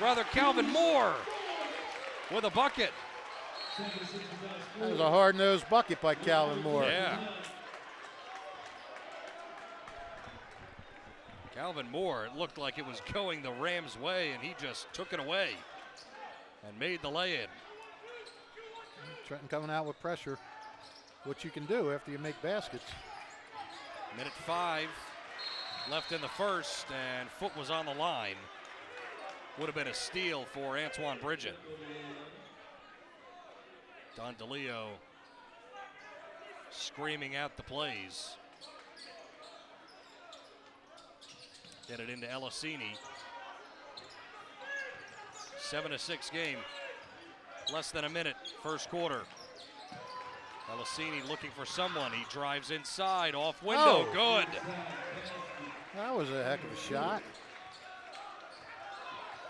Rather, Calvin Moore with a bucket. That was a hard-nosed bucket by Calvin Moore. Yeah. Calvin Moore, it looked like it was going the Rams' way, and he just took it away and made the lay-in. Trenton coming out with pressure. What you can do after you make baskets. Minute 5 left in the first, and foot was on the line. Would have been a steal for Antoine Bridget. Don DeLeo screaming out the plays. Get it into Elisini. 7-6 game. Less than a minute, first quarter. Elisini looking for someone. He drives inside, off window, good. That was a heck of a shot.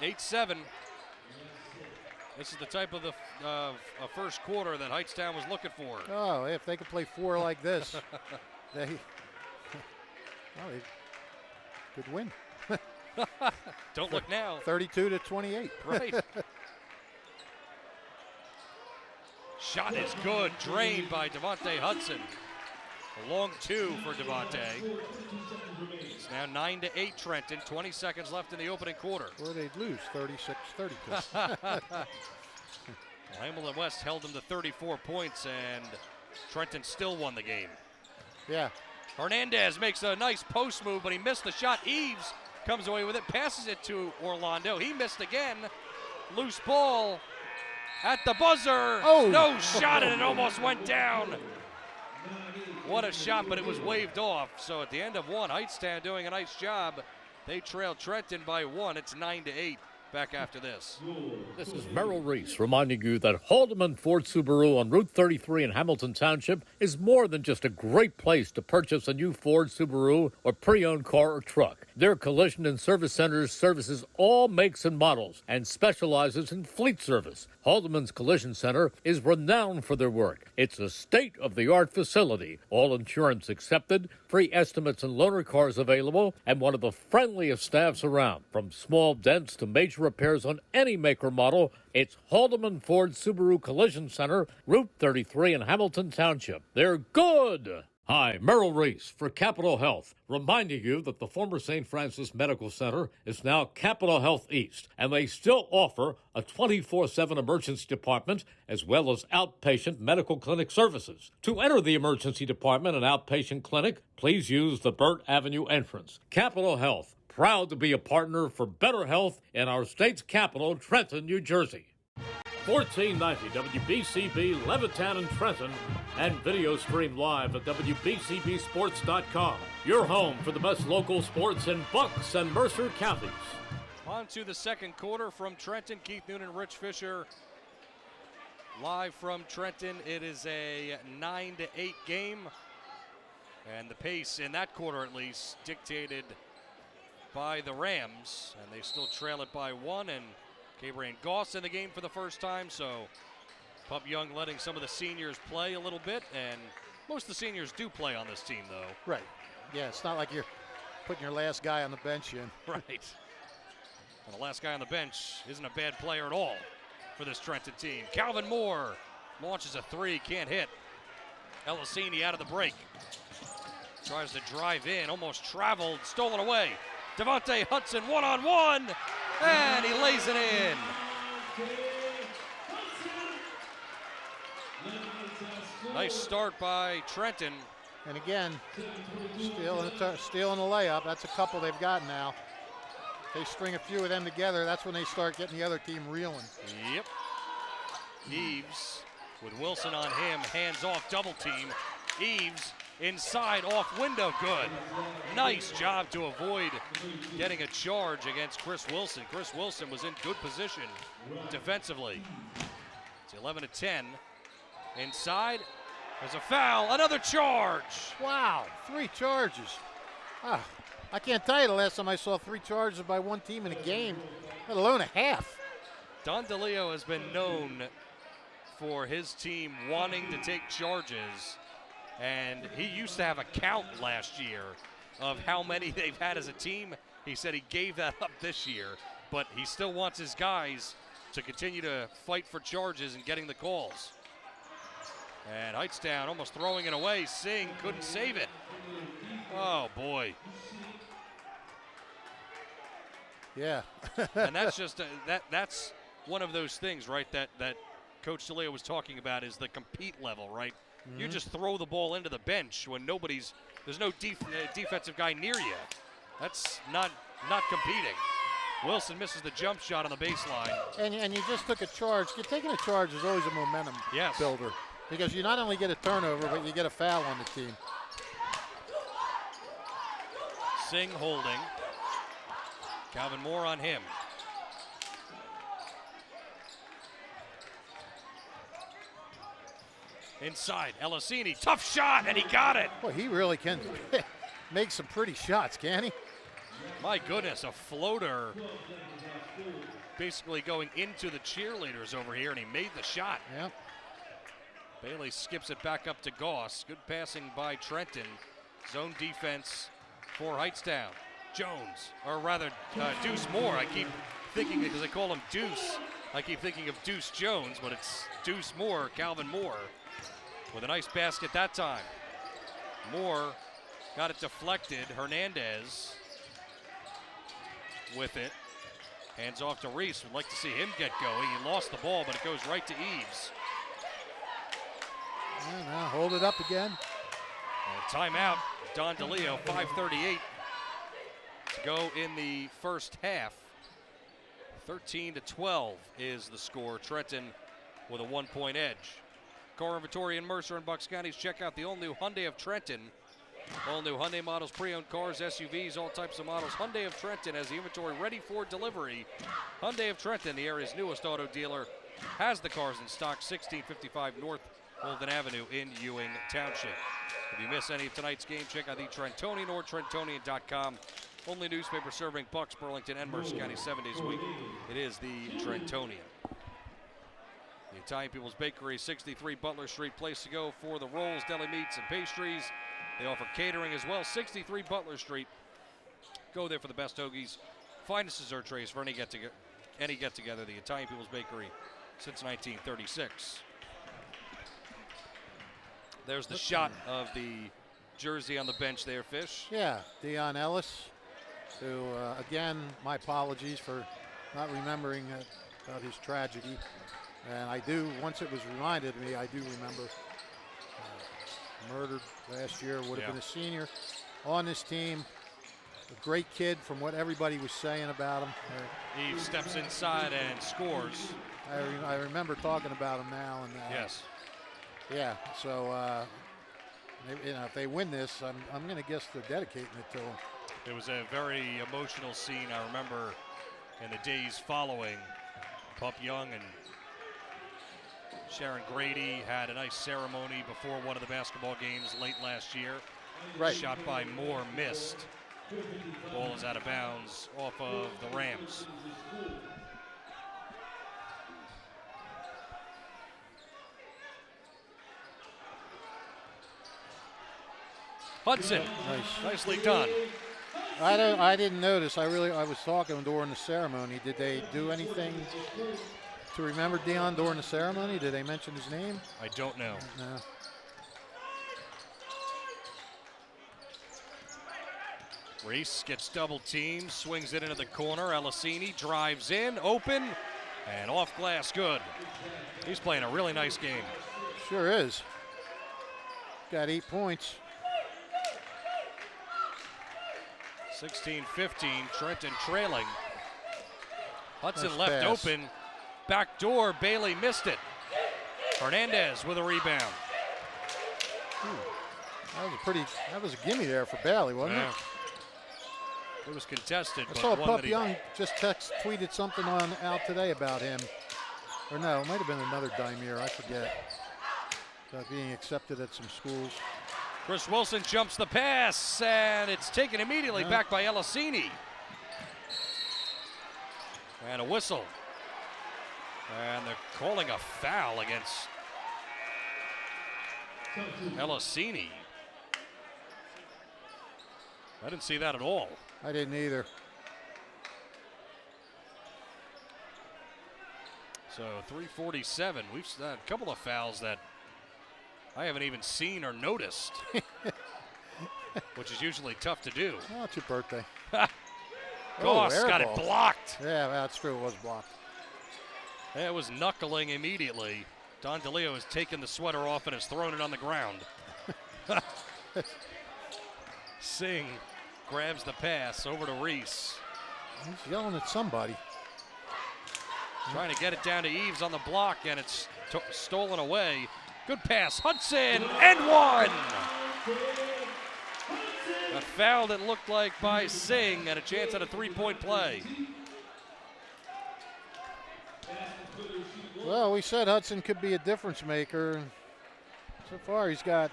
8-7. This is the type of the first quarter that Hightstown was looking for. Oh, if they could play 4 like this, they could win. Don't look now. 32-28. Right. Shot is good, drained by Devontae Hudson. A long 2 for Devontae. It's now 9-8 Trenton, 20 seconds left in the opening quarter. Or they'd lose 36-32. Hamilton West held them to 34 points, and Trenton still won the game. Yeah. Hernandez makes a nice post move, but he missed the shot. Eves comes away with it, passes it to Orlando. He missed again. Loose ball at the buzzer. Oh. No shot, and it almost went down. What a shot, but it was waved off. So at the end of one, Hightstown doing a nice job. They trail Trenton by 1. It's 9-8. Back after this. This is Merrill Reese reminding you that Haldeman Ford Subaru on Route 33 in Hamilton Township is more than just a great place to purchase a new Ford Subaru or pre-owned car or truck. Their collision and service centers services all makes and models and specializes in fleet service. Haldeman's Collision Center is renowned for their work. It's a state-of-the-art facility, all insurance accepted, free estimates and loaner cars available, and one of the friendliest staffs around. From small dents to major repairs on any make or model, it's Haldeman Ford Subaru Collision Center, Route 33 in Hamilton Township. They're good! Hi, Merrill Reese for Capital Health, reminding you that the former St. Francis Medical Center is now Capital Health East, and they still offer a 24/7 emergency department as well as outpatient medical clinic services. To enter the emergency department and outpatient clinic, please use the Burt Avenue entrance. Capital Health, proud to be a partner for better health in our state's capital, Trenton, New Jersey. 1490 WBCB Levittown and Trenton, and video stream live at WBCBsports.com. Your home for the best local sports in Bucks and Mercer counties. On to the second quarter from Trenton. Keith Noonan, Rich Fisher, live from Trenton. It is a 9-8 game, and the pace in that quarter at least dictated by the Rams, and they still trail it by 1, and Gabriel Goss in the game for the first time, so Pup Young letting some of the seniors play a little bit, and most of the seniors do play on this team, though. Right. Yeah, it's not like you're putting your last guy on the bench in. Right. And the last guy on the bench isn't a bad player at all for this Trenton team. Calvin Moore launches a 3, can't hit. Elisini out of the break. Tries to drive in, almost traveled, stolen away. Devontae Hudson one-on-one, and he lays it in. Nice start by Trenton. And again, stealing a layup. That's a couple they've got now. They string a few of them together. That's when they start getting the other team reeling. Yep. Eves with Wilson on him, hands off, double team. Eves inside, off window, good. Nice job to avoid getting a charge against Chris Wilson. Chris Wilson was in good position defensively. It's 11-10. Inside, there's a foul, another charge. Wow, 3 charges. Ah, I can't tell you the last time I saw 3 charges by one team in a game, let alone a half. Don DeLeo has been known for his team wanting to take charges. And he used to have a count last year of how many they've had as a team. He said he gave that up this year, but he still wants his guys to continue to fight for charges and getting the calls. And Hightstown almost throwing it away. Singh couldn't save it. Oh, boy. Yeah. And that's just that's one of those things, right, that Coach DeLeo was talking about, is the compete level, right? Mm-hmm. You just throw the ball into the bench when there's no defensive guy near you. That's not competing. Wilson misses the jump shot on the baseline. And you just took a charge. Taking a charge is always a momentum builder, because you not only get a turnover, but you get a foul on the team. Singh holding. Calvin Moore on him. Inside, Elisini, tough shot, and he got it. Well, he really can make some pretty shots, can he? My goodness, a floater basically going into the cheerleaders over here, and he made the shot. Yep. Bailey skips it back up to Goss. Good passing by Trenton. Zone defense for Hightstown. Jones, or rather Deuce Moore. I keep thinking, because they call him Deuce, I keep thinking of Deuce Jones, but it's Deuce Moore, Calvin Moore, with a nice basket that time. Moore got it deflected. Hernandez with it. Hands off to Reese. Would like to see him get going. He lost the ball, but it goes right to Eves. And now hold it up again. And timeout. Don DeLeo, 5:38 to go in the first half. 13-12 is the score. Trenton with a 1-point edge. Car inventory in Mercer and Bucks Counties. Check out the all-new Hyundai of Trenton. All new Hyundai models, pre-owned cars, SUVs, all types of models. Hyundai of Trenton has the inventory ready for delivery. Hyundai of Trenton, the area's newest auto dealer, has the cars in stock. 1655 North Holden Avenue in Ewing Township. If you miss any of tonight's game, check out the Trentonian or Trentonian.com. Only newspaper serving Bucks, Burlington, and Mercer County 7 days a week. It is the Trentonian. The Italian People's Bakery, 63 Butler Street, place to go for the rolls, deli meats, and pastries. They offer catering as well. 63 Butler Street. Go there for the best hoagies, finest dessert trays for any get-together. The Italian People's Bakery since 1936. There's the shot of the jersey on the bench there, Fish. Yeah, Dion Ellis, who, again, my apologies for not remembering about his tragedy. And I do, once it was reminded me, I do remember. Murdered last year, would have been a senior on this team. A great kid from what everybody was saying about him. He steps inside and scores. I remember talking about him now. And yes. Yeah, so if they win this, I'm going to guess they're dedicating it to him. It was a very emotional scene. I remember in the days following, Pup Young and Sharon Grady had a nice ceremony before one of the basketball games late last year. Right. Shot by Moore, missed. Ball is out of bounds off of the Rams. Hudson, nicely done. I didn't notice. I was talking during the ceremony. Did they do anything to remember Dion during the ceremony? Did they mention his name? I don't know. No. Reese gets double teamed, swings it into the corner. Elisini drives in, open, and off glass, good. He's playing a really nice game. Sure is. Got 8 points. 16-15, Trenton trailing. Hudson Nice left pass. open. Back door, Bailey missed it. Hernandez with a rebound. That was a gimme there for Bailey, wasn't it? It was contested. I but saw one Pup that Young just tweeted something out today about him. Or no, it might have been another Dimere, I forget. About being accepted at some schools. Chris Wilson jumps the pass, and it's taken immediately back by Elisini. And a whistle. And they're calling a foul against Elisini. I didn't see that at all. I didn't either. So 3:47. We've had a couple of fouls that I haven't even seen or noticed, which is usually tough to do. Oh, it's your birthday. Goss got it airball. blocked. Yeah, that's true. It was blocked. It was knuckling immediately. Don DeLeo has taken the sweater off and has thrown it on the ground. Singh grabs the pass over to Reese. He's yelling at somebody. Trying to get it down to Eves on the block, and it's stolen away. Good pass, Hudson, and one! A foul that looked like by Singh, and a chance at a three-point play. Well, we said Hudson could be a difference maker. So far, he's got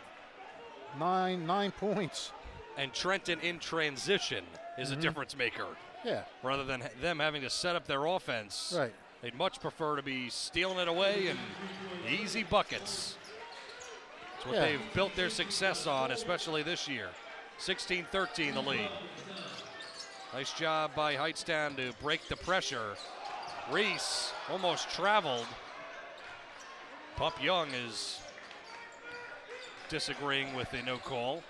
nine points. And Trenton in transition is a difference maker. Yeah. Rather than them having to set up their offense. Right. They'd much prefer to be stealing it away and easy buckets. That's what they've built their success on, especially this year. 16-13 the lead. Nice job by Hightstown to break the pressure. Reese almost traveled. Pup Young is disagreeing with the no call.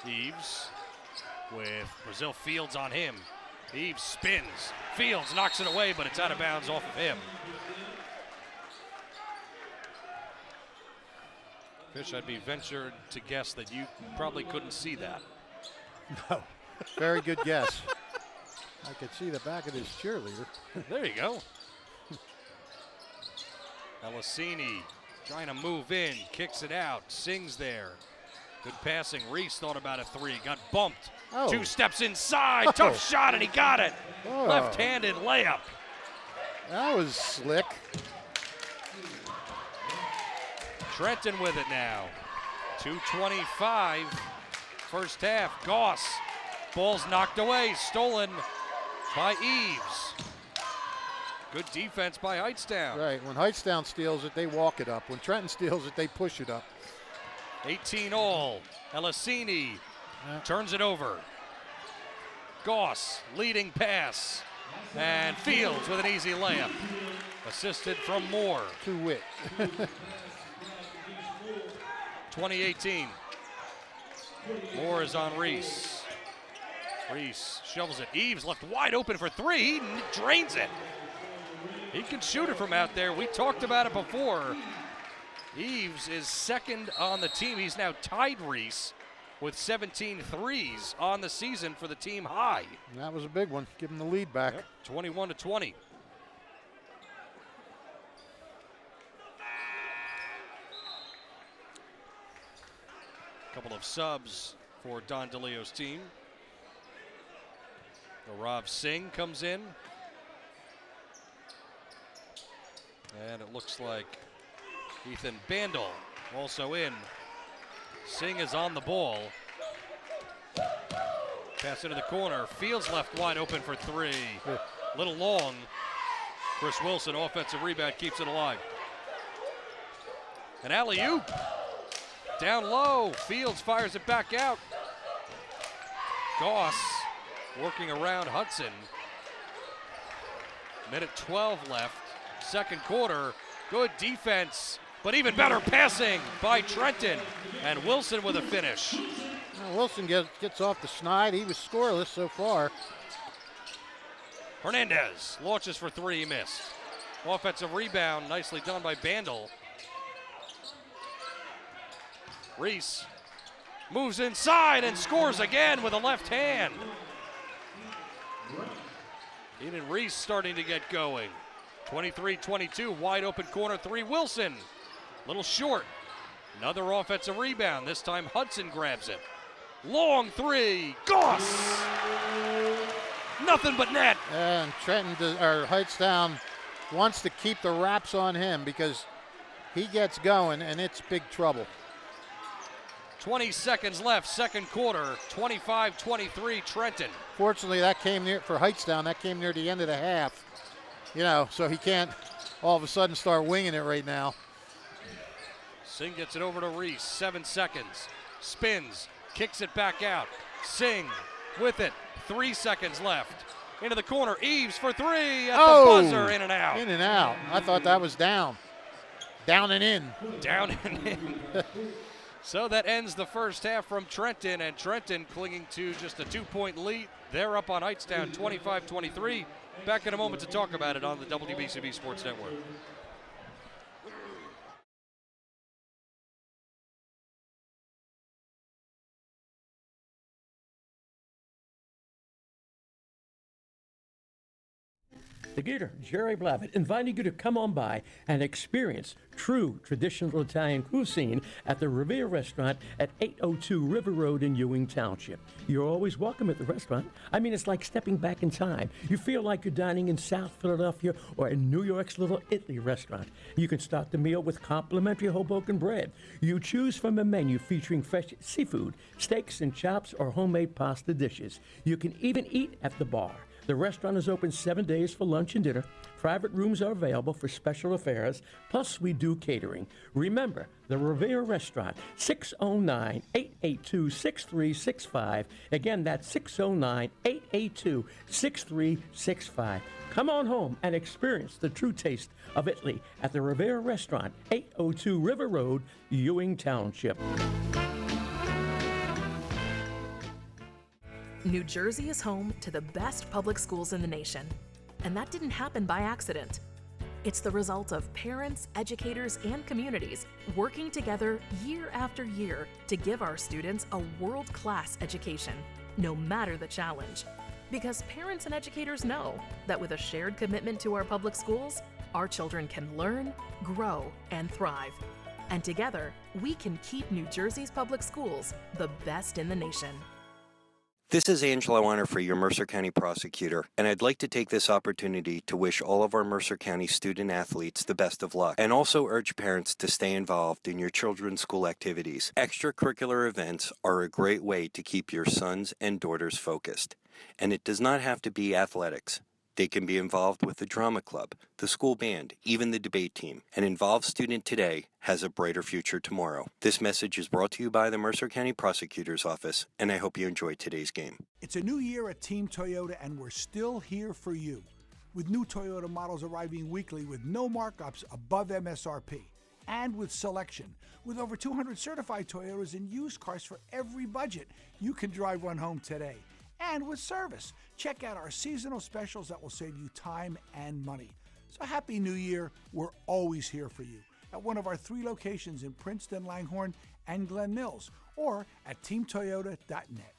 Eves with Brazil Fields on him. Eves spins. Fields knocks it away, but it's out of bounds off of him. Fish, I'd be ventured to guess that you probably couldn't see that. No. Very good guess. I could see the back of his cheerleader. There you go. Elisini trying to move in, kicks it out, Singh's there. Good passing. Reese thought about a three, got bumped. Oh. 2 steps inside, tough shot, and he got it. Oh. Left-handed layup. That was slick. Trenton with it now. 2:25, first half. Goss, ball's knocked away, stolen by Eves. Good defense by Hightstown. Right, when Hightstown steals it, they walk it up. When Trenton steals it, they push it up. 18 all. Elisini turns it over. Goss, leading pass. And Fields with an easy layup. Assisted from Moore. Too wit. 2018. Moore is on Reese. Reese shovels it. Eves left wide open for three. He drains it. He can shoot it from out there. We talked about it before. Eves is second on the team. He's now tied Reese with 17 threes on the season for the team high. And that was a big one. Give him the lead back. 21-20. Couple of subs for Don DeLeo's team. Rav Singh comes in. And it looks like Ethan Bandel also in. Singh is on the ball. Pass into the corner. Fields left wide open for three. Little long. Chris Wilson, offensive rebound, keeps it alive. An alley-oop. Down low. Fields fires it back out. Goss working around Hudson. Minute 12 left. Second quarter. Good defense, but even better passing by Trenton. And Wilson with a finish. Well, Wilson gets off the schneid. He was scoreless so far. Hernandez launches for three, he missed. Offensive rebound, nicely done by Bandel. Reese moves inside and scores again with a left hand. Eden Reese starting to get going. 23-22, wide open corner three, Wilson. Little short. Another offensive rebound, this time Hudson grabs it. Long three, Goss! Nothing but net. And Hightstown wants to keep the wraps on him because he gets going and it's big trouble. 20 seconds left, second quarter, 25-23 Trenton. Fortunately, that came near for Hightstown. That came near the end of the half. You know, so he can't all of a sudden start winging it right now. Singh gets it over to Reese, 7 seconds. Spins, kicks it back out. Singh with it, 3 seconds left. Into the corner, Eves for 3 at the buzzer, in and out. In and out. I thought that was down. Down and in. Down and in. So that ends the first half from Trenton, and Trenton clinging to just a 2-point lead. They're up on Hightstown 25-23. Back in a moment to talk about it on the WBCB Sports Network. The Gator, Jerry Blavitt, inviting you to come on by and experience true traditional Italian cuisine at the Revere Restaurant at 802 River Road in Ewing Township. You're always welcome at the restaurant. I mean, it's like stepping back in time. You feel like you're dining in South Philadelphia or in New York's Little Italy restaurant. You can start the meal with complimentary Hoboken bread. You choose from a menu featuring fresh seafood, steaks and chops, or homemade pasta dishes. You can even eat at the bar. The restaurant is open 7 days for lunch and dinner. Private rooms are available for special affairs, plus we do catering. Remember, the Revere Restaurant, 609-882-6365. Again, that's 609-882-6365. Come on home and experience the true taste of Italy at the Revere Restaurant, 802 River Road, Ewing Township. New Jersey is home to the best public schools in the nation. And that didn't happen by accident. It's the result of parents, educators, and communities working together year after year to give our students a world-class education, no matter the challenge. Because parents and educators know that with a shared commitment to our public schools, our children can learn, grow, and thrive. And together, we can keep New Jersey's public schools the best in the nation. This is Angelo Onofre, your Mercer County prosecutor, and I'd like to take this opportunity to wish all of our Mercer County student athletes the best of luck, and also urge parents to stay involved in your children's school activities. Extracurricular events are a great way to keep your sons and daughters focused, and it does not have to be athletics. They can be involved with the drama club, the school band, even the debate team. An involved student today has a brighter future tomorrow. This message is brought to you by the Mercer County Prosecutor's Office, and I hope you enjoyed today's game. It's a new year at Team Toyota, and we're still here for you. With new Toyota models arriving weekly with no markups above MSRP. And with selection. With over 200 certified Toyotas and used cars for every budget, you can drive one home today. And with service. Check out our seasonal specials that will save you time and money. So Happy New Year. We're always here for you at one of our 3 locations in Princeton, Langhorne, and Glen Mills, or at teamtoyota.net.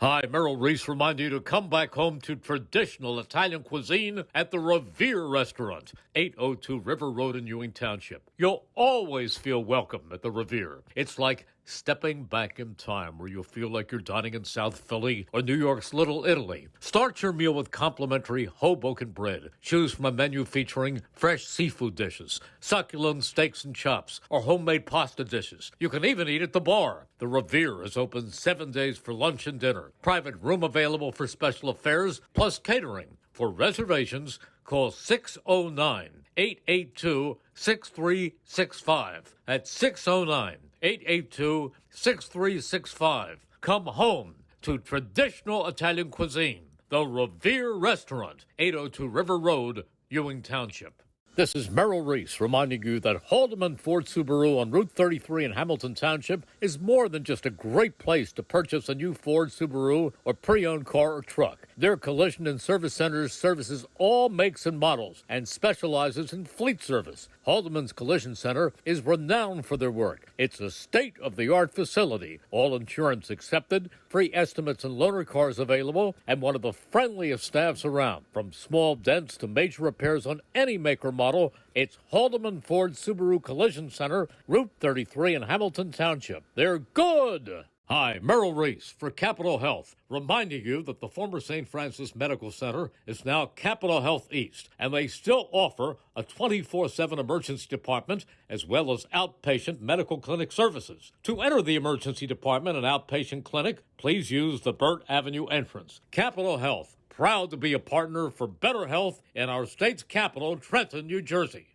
Hi, Merrill Reese reminding you to come back home to traditional Italian cuisine at the Revere Restaurant, 802 River Road in Ewing Township. You'll always feel welcome at the Revere. It's like stepping back in time where you'll feel like you're dining in South Philly or New York's Little Italy. Start your meal with complimentary Hoboken bread. Choose from a menu featuring fresh seafood dishes, succulent steaks and chops, or homemade pasta dishes. You can even eat at the bar. The Revere is open 7 days for lunch and dinner. Private room available for special affairs, plus catering. For reservations, call 609-882-6365. That's 609-882-6365. Come home to traditional Italian cuisine. The Revere Restaurant, 802 River Road, Ewing Township. This is Merrill Reese reminding you that Haldeman Ford Subaru on Route 33 in Hamilton Township is more than just a great place to purchase a new Ford Subaru or pre-owned car or truck. Their collision and service centers services all makes and models and specializes in fleet service. Haldeman's Collision Center is renowned for their work. It's a state-of-the-art facility, all insurance accepted, free estimates and loaner cars available, and one of the friendliest staffs around. From small dents to major repairs on any make or model, it's Haldeman Ford Subaru Collision Center, Route 33 in Hamilton Township. They're good! Hi, Merrill Reese for Capital Health, reminding you that the former St. Francis Medical Center is now Capital Health East, and they still offer a 24/7 emergency department as well as outpatient medical clinic services. To enter the emergency department and outpatient clinic, please use the Burt Avenue entrance. Capital Health, proud to be a partner for better health in our state's capital, Trenton, New Jersey.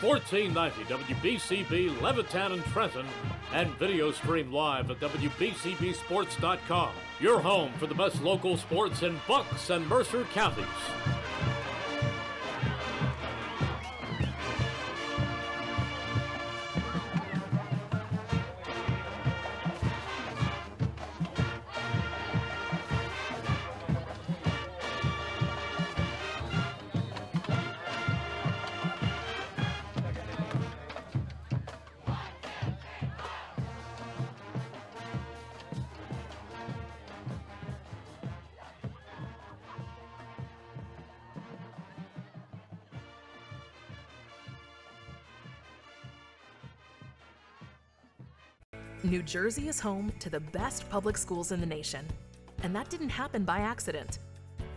1490 WBCB Levittown and Trenton, and video stream live at WBCBsports.com. Your home for the best local sports in Bucks and Mercer counties. New Jersey is home to the best public schools in the nation, and that didn't happen by accident.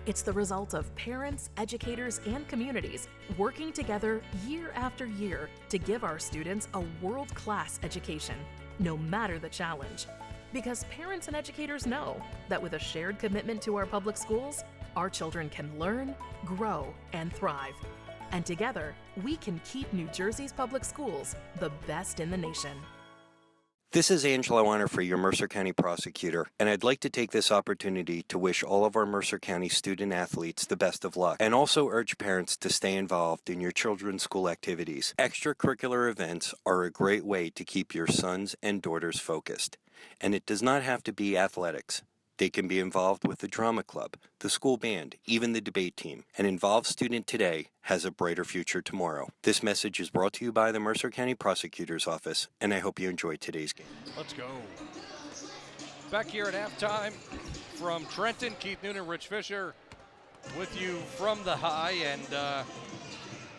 It's the result of parents, educators, and communities working together year after year to give our students a world-class education, no matter the challenge. Because parents and educators know that with a shared commitment to our public schools, our children can learn, grow, and thrive. And together, we can keep New Jersey's public schools the best in the nation. This is Angelo Onnerfree, your Mercer County prosecutor, and I'd like to take this opportunity to wish all of our Mercer County student athletes the best of luck, and also urge parents to stay involved in your children's school activities. Extracurricular events are a great way to keep your sons and daughters focused, and it does not have to be athletics. They can be involved with the drama club, the school band, even the debate team. An involved student today has a brighter future tomorrow. This message is brought to you by the Mercer County Prosecutor's Office, and I hope you enjoyed today's game. Let's go. Back here at halftime from Trenton, Keith Noonan, Rich Fisher with you from the high. And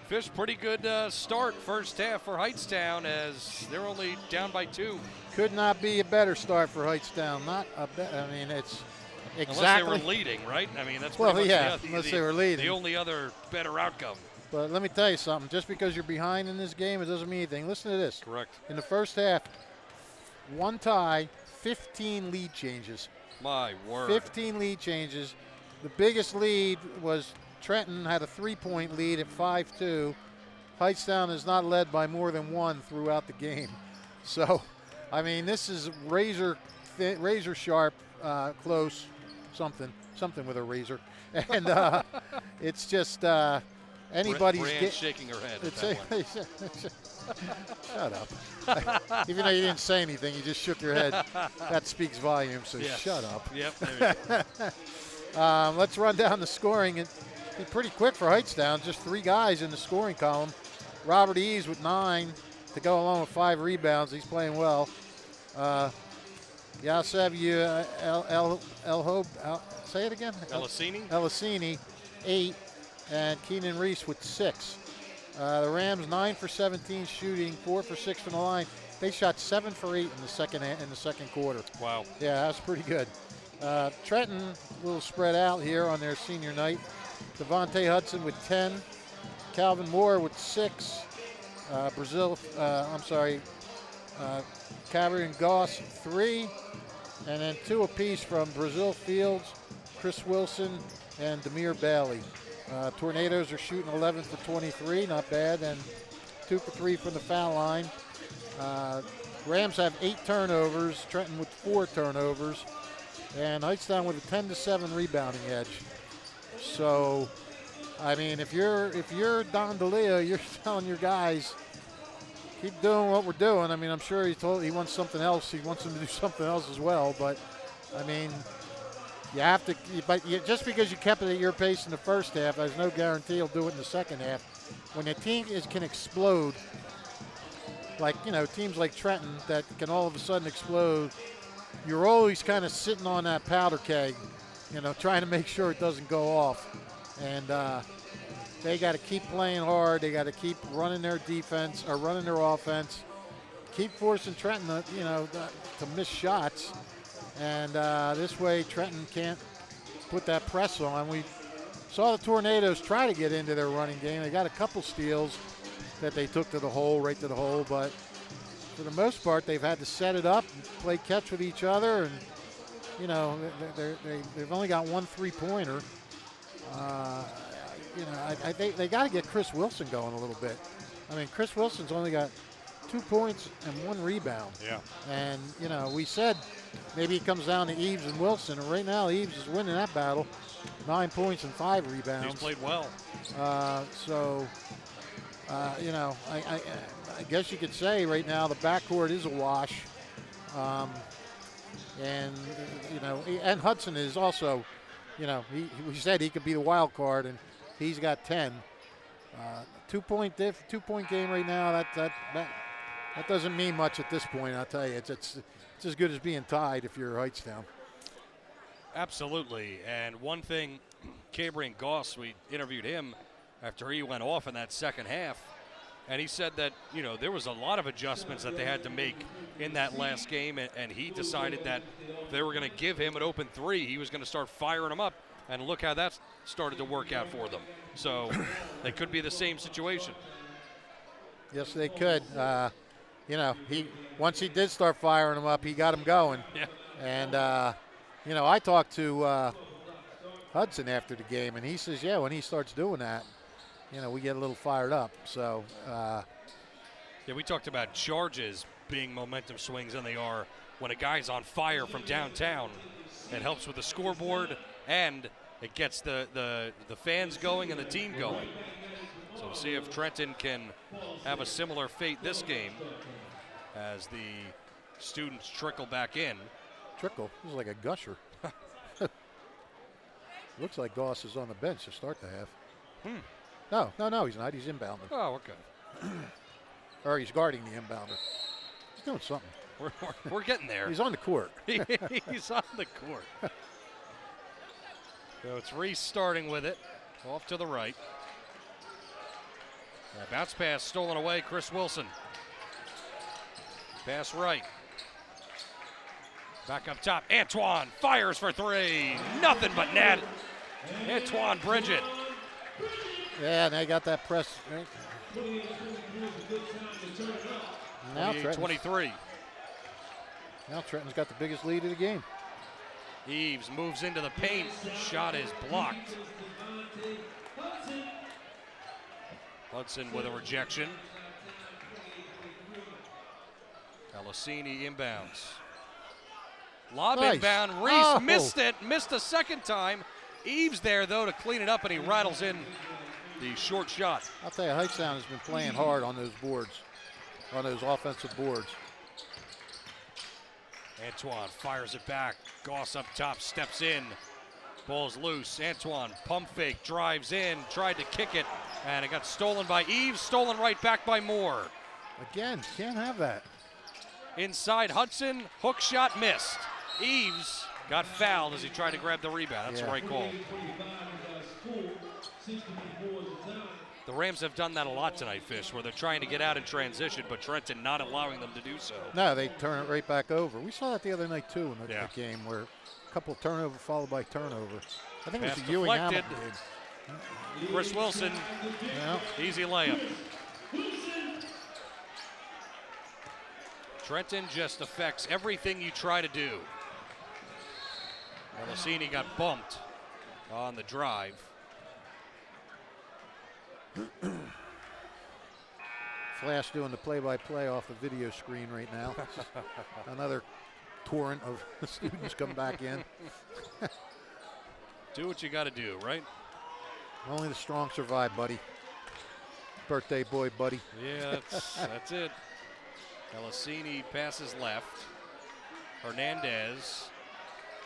Fish, pretty good start first half for Hightstown as they're only down by 2. Could not be a better start for Hightstown. I mean, it's exactly. Unless they were leading, right? I mean, that's pretty much unless they were leading. The only other better outcome. But let me tell you something. Just because you're behind in this game, it doesn't mean anything. Listen to this. Correct. In the first half, 1 tie, 15 lead changes. My word. 15 lead changes. The biggest lead was Trenton had a 3-point lead at 5-2. Hightstown is not led by more than 1 throughout the game. So, I mean, this is razor sharp, close, something with a razor, and it's just anybody's shaking her head. Shut up! Even though you didn't say anything, you just shook your head. That speaks volumes. So yes. Shut up. Yep. There you go. Let's run down the scoring. It'd be pretty quick for Hightstown. Just 3 guys in the scoring column. Robert Eves with 9. To go along with 5 rebounds. He's playing well. Yasev say it again? Elisini, 8, and Keenan Reese with 6. The Rams 9 for 17 shooting, 4 for 6 from the line. They shot 7 for 8 in the second quarter. Wow. Yeah, that's pretty good. Trenton, a little spread out here on their senior night. Devontae Hudson with 10. Calvin Moore with 6. Cabry and Goss 3, and then 2 apiece from Brazil Fields, Chris Wilson, and Demir Bailey. Tornadoes are shooting 11 for 23, not bad, and 2 for 3 from the foul line. Rams have 8 turnovers, Trenton with 4 turnovers, and Hightstown with a 10-7 rebounding edge. So, I mean, if you're Don DeLeo, you're telling your guys, keep doing what we're doing. I mean, I'm sure he wants something else. He wants them to do something else as well. But, I mean, you have to. Just because you kept it at your pace in the first half, there's no guarantee you'll do it in the second half. When a team can explode, like, teams like Trenton that can all of a sudden explode, you're always kind of sitting on that powder keg, trying to make sure it doesn't go off. And they got to keep playing hard. They got to keep running their defense or running their offense. Keep forcing Trenton, to miss shots. And this way, Trenton can't put that press on. We saw the Tornadoes try to get into their running game. They got a couple steals that they took right to the hole. But for the most part, they've had to set it up and play catch with each other. And, they've only got 1 3-pointer. I think they got to get Chris Wilson going a little bit. I mean, Chris Wilson's only got 2 points and 1 rebound. Yeah. And, you know, we said maybe it comes down to Eves and Wilson. And right now, Eves is winning that battle. 9 points and 5 rebounds. He's played well. You know, I guess you could say right now the backcourt is a wash. And, you know, and Hudson is also, you know, we said he could be the wild card, and he's got 10. 2-point game right now, that doesn't mean much at this point, I'll tell you. It's as good as being tied if you're Hightstown. Absolutely. And one thing, Cabrian Goss, we interviewed him after he went off in that second half, and he said that, you know, there was a lot of adjustments that they had to make in that last game, and he decided that they were going to give him an open three. He was going to start firing them up, and look how that started to work out for them. So they could be the same situation. Yes, they could. You know, once he did start firing them up, he got them going. Yeah. And, you know, I talked to Hudson after the game, and he says, yeah, when he starts doing that, you know, we get a little fired up. So, yeah, we talked about charges being momentum swings, and they are when a guy's on fire from downtown. It helps with the scoreboard, and it gets the fans going and the team going. So we'll see if Trenton can have a similar fate this game as the students trickle back in. Trickle? This is like a gusher. Looks like Goss is on the bench to start the half. No, he's not. He's inbounding. Oh, okay. Or he's guarding the inbounder. He's doing something. We're getting there. He's on the court. He's on the court. So it's Reese starting with it. Off to the right. Bounce pass stolen away, Chris Wilson. Pass right. Back up top, Antoine fires for three. Nothing but net. Antoine Bridget. Yeah, and they got that press. Right? Now 23. Now Trenton's got the biggest lead of the game. Eves moves into the paint. Shot is blocked. Hudson with a rejection. Elisini inbounds. Lob inbound. Reese missed it. Missed a second time. Eves there, though, to clean it up, and he rattles in the short shot. I'll tell you, Hightstown has been playing hard on those boards, on those offensive boards. Antoine fires it back. Goss up top, steps in. Ball's loose. Antoine pump fake, drives in, tried to kick it, and it got stolen by Eves. Stolen right back by Moore. Again, can't have that. Inside Hudson, hook shot missed. Eves got fouled as he tried to grab the rebound. That's the right call. The Rams have done that a lot tonight, Fish, where they're trying to get out in transition, but Trenton not allowing them to do so. No, they turn it right back over. We saw that the other night, too, in the game, where a couple of turnover followed by turnover. I think it was the Ewing Hamilton game. Chris Wilson, easy layup. Trenton just affects everything you try to do. Elisini got bumped on the drive. Flash doing the play-by-play off the video screen right now. Another torrent of students come back in. Do what you got to do, right? Only the strong survive, buddy. Birthday boy, buddy. Yeah, that's it. Elisini passes left. Hernandez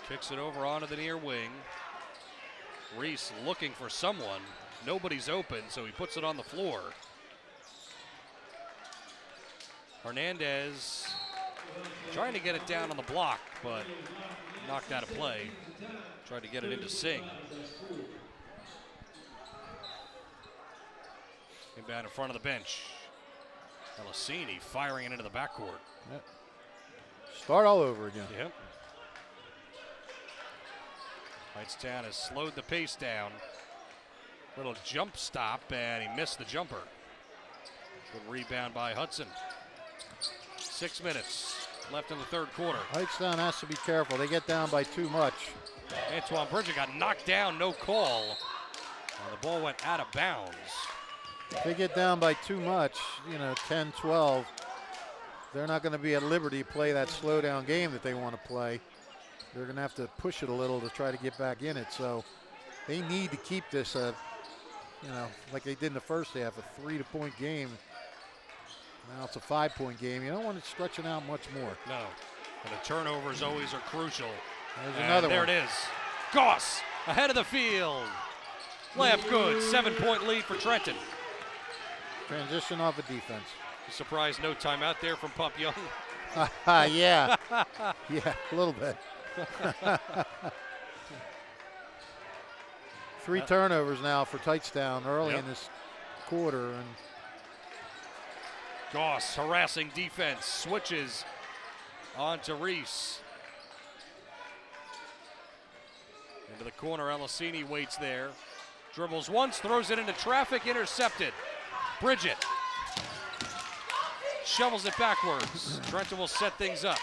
kicks it over onto the near wing. Reese looking for someone. Nobody's open, so he puts it on the floor. Hernandez trying to get it down on the block, but knocked out of play. Tried to get it into Singh. Inbound in front of the bench. Elisini firing it into the backcourt. Yep. Start all over again. Yep. Hightstown has slowed the pace down. Little jump stop, and he missed the jumper. Good rebound by Hudson. 6 minutes left in the third quarter. Hightstown has to be careful. They get down by too much. Antoine Bridget got knocked down, no call. And the ball went out of bounds. If they get down by too much, 10, 12, they're not going to be at liberty to play that slow down game that they want to play. They're going to have to push it a little to try to get back in it. So they need to keep this, like they did in the first half, a 3-point game. Now it's a 5-point game. You don't want it stretching out much more. No. And the turnovers always are crucial. There's another there one. There it is. Goss ahead of the field. Layup good. 7-point lead for Trenton. Transition off of defense. Surprise, no timeout there from Pump Young. Yeah. Yeah, a little bit. 3 turnovers now for Hightstown early in this quarter. And Goss harassing defense. Switches on to Reese. Into the corner, Alessini waits there. Dribbles once, throws it into traffic, intercepted. Bridget shovels it backwards. Trenton will set things up.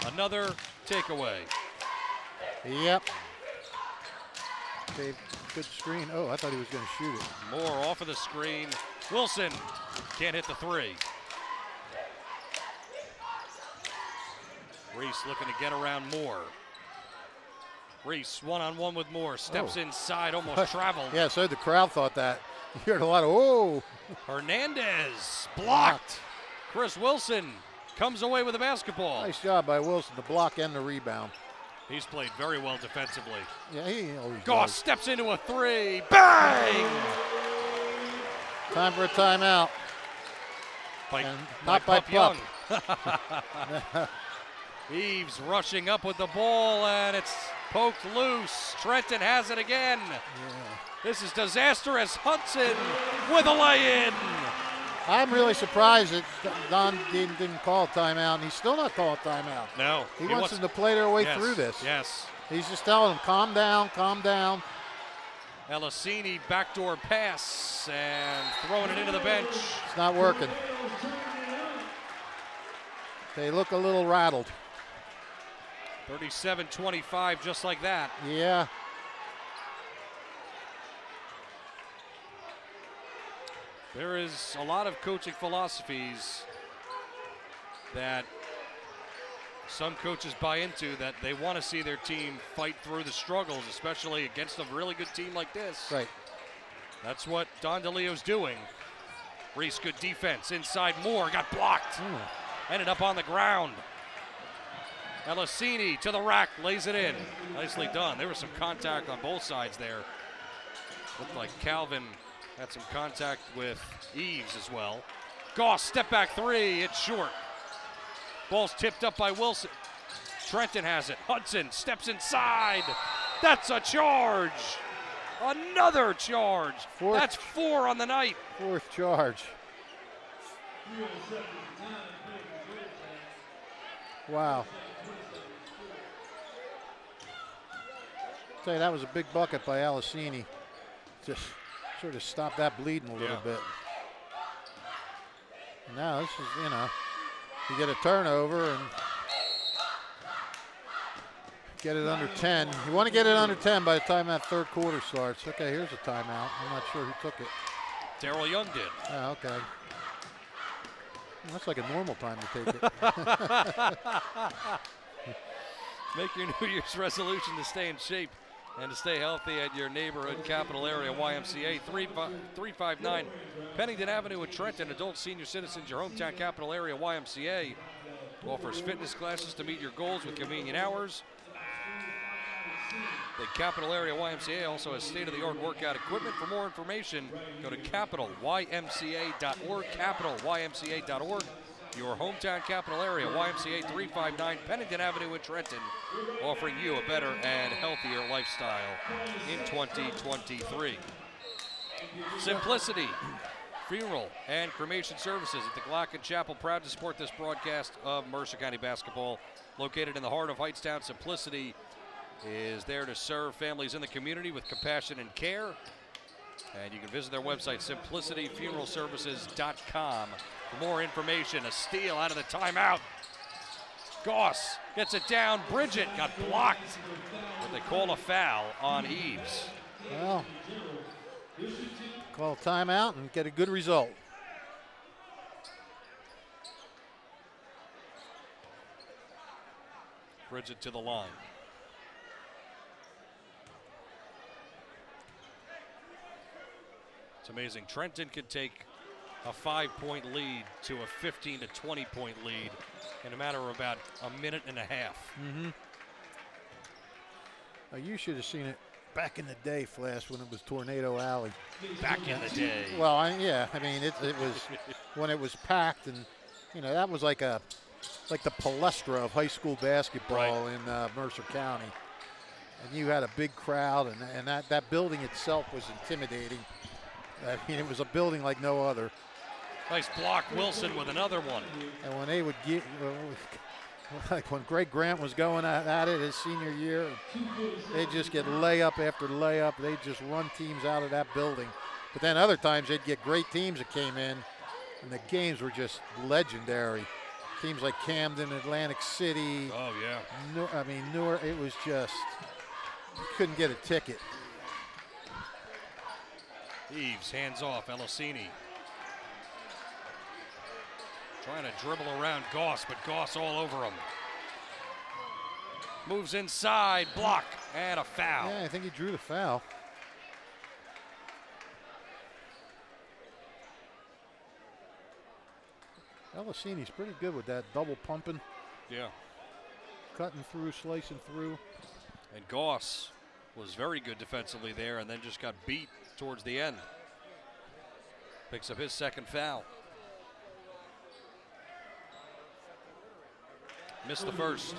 Another takeaway. Yep. Okay, good screen. Oh, I thought he was going to shoot it. Moore off of the screen. Wilson can't hit the 3. Reese looking to get around Moore. Reese one-on-one with Moore. Steps inside, almost traveled. Yeah, so the crowd thought that. You heard a lot of, oh. Hernandez blocked. Chris Wilson comes away with the basketball. Nice job by Wilson, the block and the rebound. He's played very well defensively. Yeah, he always Goss does. steps into a 3. Bang! Time for a timeout. Not by Pup. Young. Eves rushing up with the ball, and it's poked loose. Trenton has it again. Yeah. This is disastrous. Hudson with a lay-in. I'm really surprised that Don didn't call a timeout, and he's still not calling a timeout. No. He wants them to play their way through this. Yes. He's just telling them, calm down, calm down. Alessini backdoor pass and throwing it into the bench. It's not working. They look a little rattled. 37-25, just like that. Yeah. There is a lot of coaching philosophies that some coaches buy into, that they want to see their team fight through the struggles, especially against a really good team like this. Right. That's what Don DeLeo's doing. Reese, good defense. Inside Moore, got blocked. Ended up on the ground. Alessini to the rack, lays it in. Nicely done. There was some contact on both sides there. Looked like Calvin had some contact with Eves as well. Goss, step back 3, it's short. Ball's tipped up by Wilson. Trenton has it. Hudson steps inside. That's a charge. Another charge. That's 4 on the night. 4th charge. Wow. Tell you, that was a big bucket by Alessini. Just sort of stop that bleeding a little bit. Now this is, you get a turnover and get it under 10. You want to get it under 10 by the time that 3rd quarter starts. Okay, here's a timeout. I'm not sure who took it. Daryl Young did. Oh, okay. That's like a normal time to take it. Make your New Year's resolution to stay in shape and to stay healthy at your neighborhood capital area YMCA. 359 Pennington Avenue in Trenton. Adult senior citizens, your hometown capital area YMCA offers fitness classes to meet your goals with convenient hours. The Capital Area YMCA also has state-of-the-art workout equipment. For more information, go to capitalymca.org, capitalymca.org. Your hometown capital area, YMCA 359 Pennington Avenue in Trenton, offering you a better and healthier lifestyle in 2023. Simplicity Funeral and Cremation Services at the Glock and Chapel, proud to support this broadcast of Mercer County basketball. Located in the heart of Hightstown, Simplicity is there to serve families in the community with compassion and care. And you can visit their website, simplicityfuneralservices.com. For more information. A steal out of the timeout. Goss gets it down. Bridget got blocked, but they call a foul on Eves. Well, call a timeout and get a good result. Bridget to the line. It's amazing. Trenton could take a 5-point lead to a 15 to 20-point lead in a matter of about a minute and a half. Mm-hmm. You should have seen it back in the day, Flash, when it was Tornado Alley. Back in the day. Well, yeah, I mean, it was when it was packed, and that was like the Palestra of high school basketball in Mercer County. And you had a big crowd, and that building itself was intimidating. I mean, it was a building like no other. Nice block, Wilson with another one. And when they would get, like when Greg Grant was going at it his senior year, they'd just get layup after layup. They'd just run teams out of that building. But then other times they'd get great teams that came in, and the games were just legendary. Teams like Camden, Atlantic City. Oh, yeah. Newark, it was just, you couldn't get a ticket. Eves, hands off, Elisini. Trying to dribble around Goss, but Goss all over him. Moves inside, block, and a foul. Yeah, I think he drew the foul. Elisini's pretty good with that double pumping. Yeah. Cutting through, slicing through. And Goss was very good defensively there and then just got beat towards the end. Picks up his second foul. Missed the first.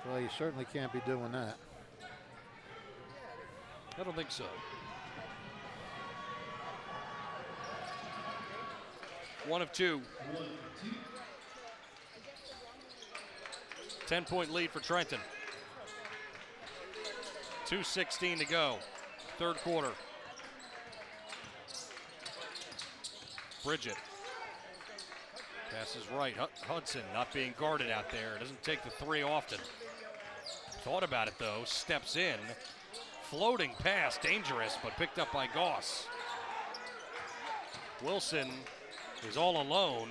Well, you certainly can't be doing that. I don't think so. One of two. 10-point lead for Trenton. 2:16 to go. Third quarter. Bridget. Passes right. Hudson not being guarded out there. Doesn't take the three often. Thought about it though. Steps in. Floating pass. Dangerous, but picked up by Goss. Wilson is all alone.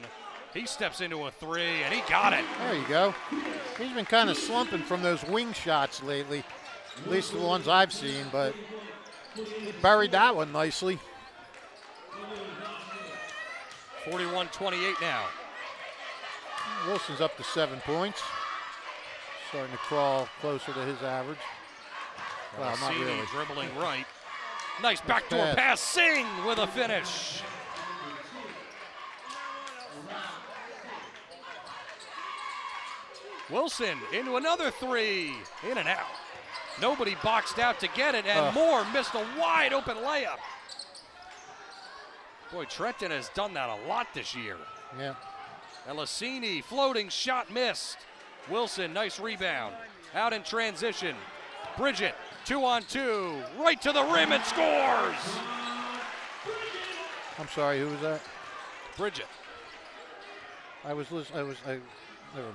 He steps into a three, and he got it. There you go. He's been kind of slumping from those wing shots lately, at least the ones I've seen, but he buried that one nicely. 41-28 now. Wilson's up to 7 points. Starting to crawl closer to his average. Well, not really. Dribbling right. Nice backdoor pass. Singh with a finish. Wilson into another three. In and out. Nobody boxed out to get it, and Moore missed a wide open layup. Boy, Trenton has done that a lot this year. Yeah. Elisini, floating shot missed. Wilson, nice rebound. Out in transition. Bridget, 2-on-2, right to the rim and scores. I'm sorry, who was that? Bridget. Never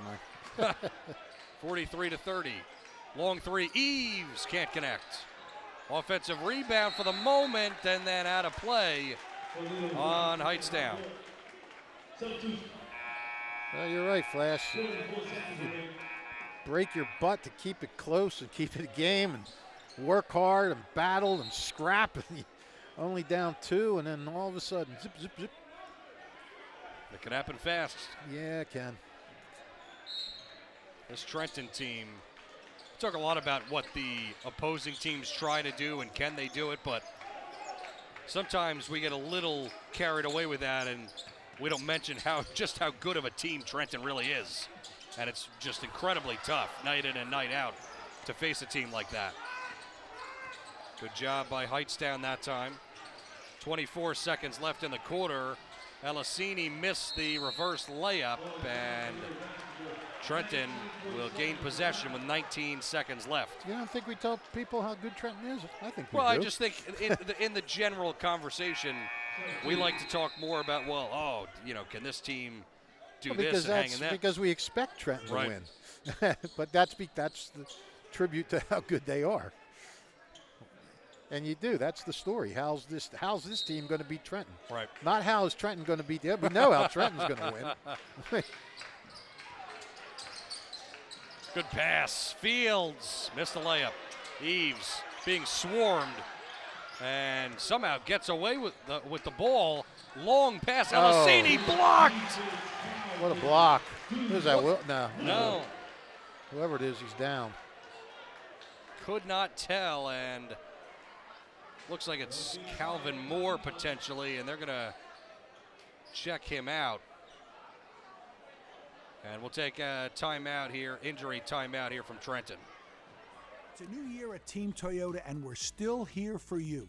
mind. 43-30. Long three, Eves can't connect. Offensive rebound for the moment, and then out of play on Hightstown. Well, you're right, Flash. You break your butt to keep it close and keep it a game and work hard and battle and scrap, and you only down 2, and then all of a sudden, zip, zip, zip. It can happen fast. Yeah, it can. This Trenton team, we talk a lot about what the opposing teams try to do and can they do it, but sometimes we get a little carried away with that and we don't mention just how good of a team Trenton really is. And it's just incredibly tough, night in and night out, to face a team like that. Good job by Hightstown that time. 24 seconds left in the quarter. Elisini missed the reverse layup, and Trenton will gain possession with 19 seconds left. You don't think we tell people how good Trenton is? I think we do. Well, I just think in the general conversation, we like to talk more about, can this team do this and hang in that? Because we expect Trenton to Right. win. But that's the tribute to how good they are. And you do. That's the story. How's this team going to beat Trenton? Right. Not how is Trenton going to beat them. We know how Trenton's going to win. Good pass. Fields missed the layup. Eves being swarmed and somehow gets away with the ball. Long pass. Elisini blocked. What a block. Who's that? No. Whoever it is, he's down. Could not tell, and looks like it's Calvin Moore potentially, and they're going to check him out. And we'll take a timeout here, injury timeout here from Trenton. It's a new year at Team Toyota, and we're still here for you.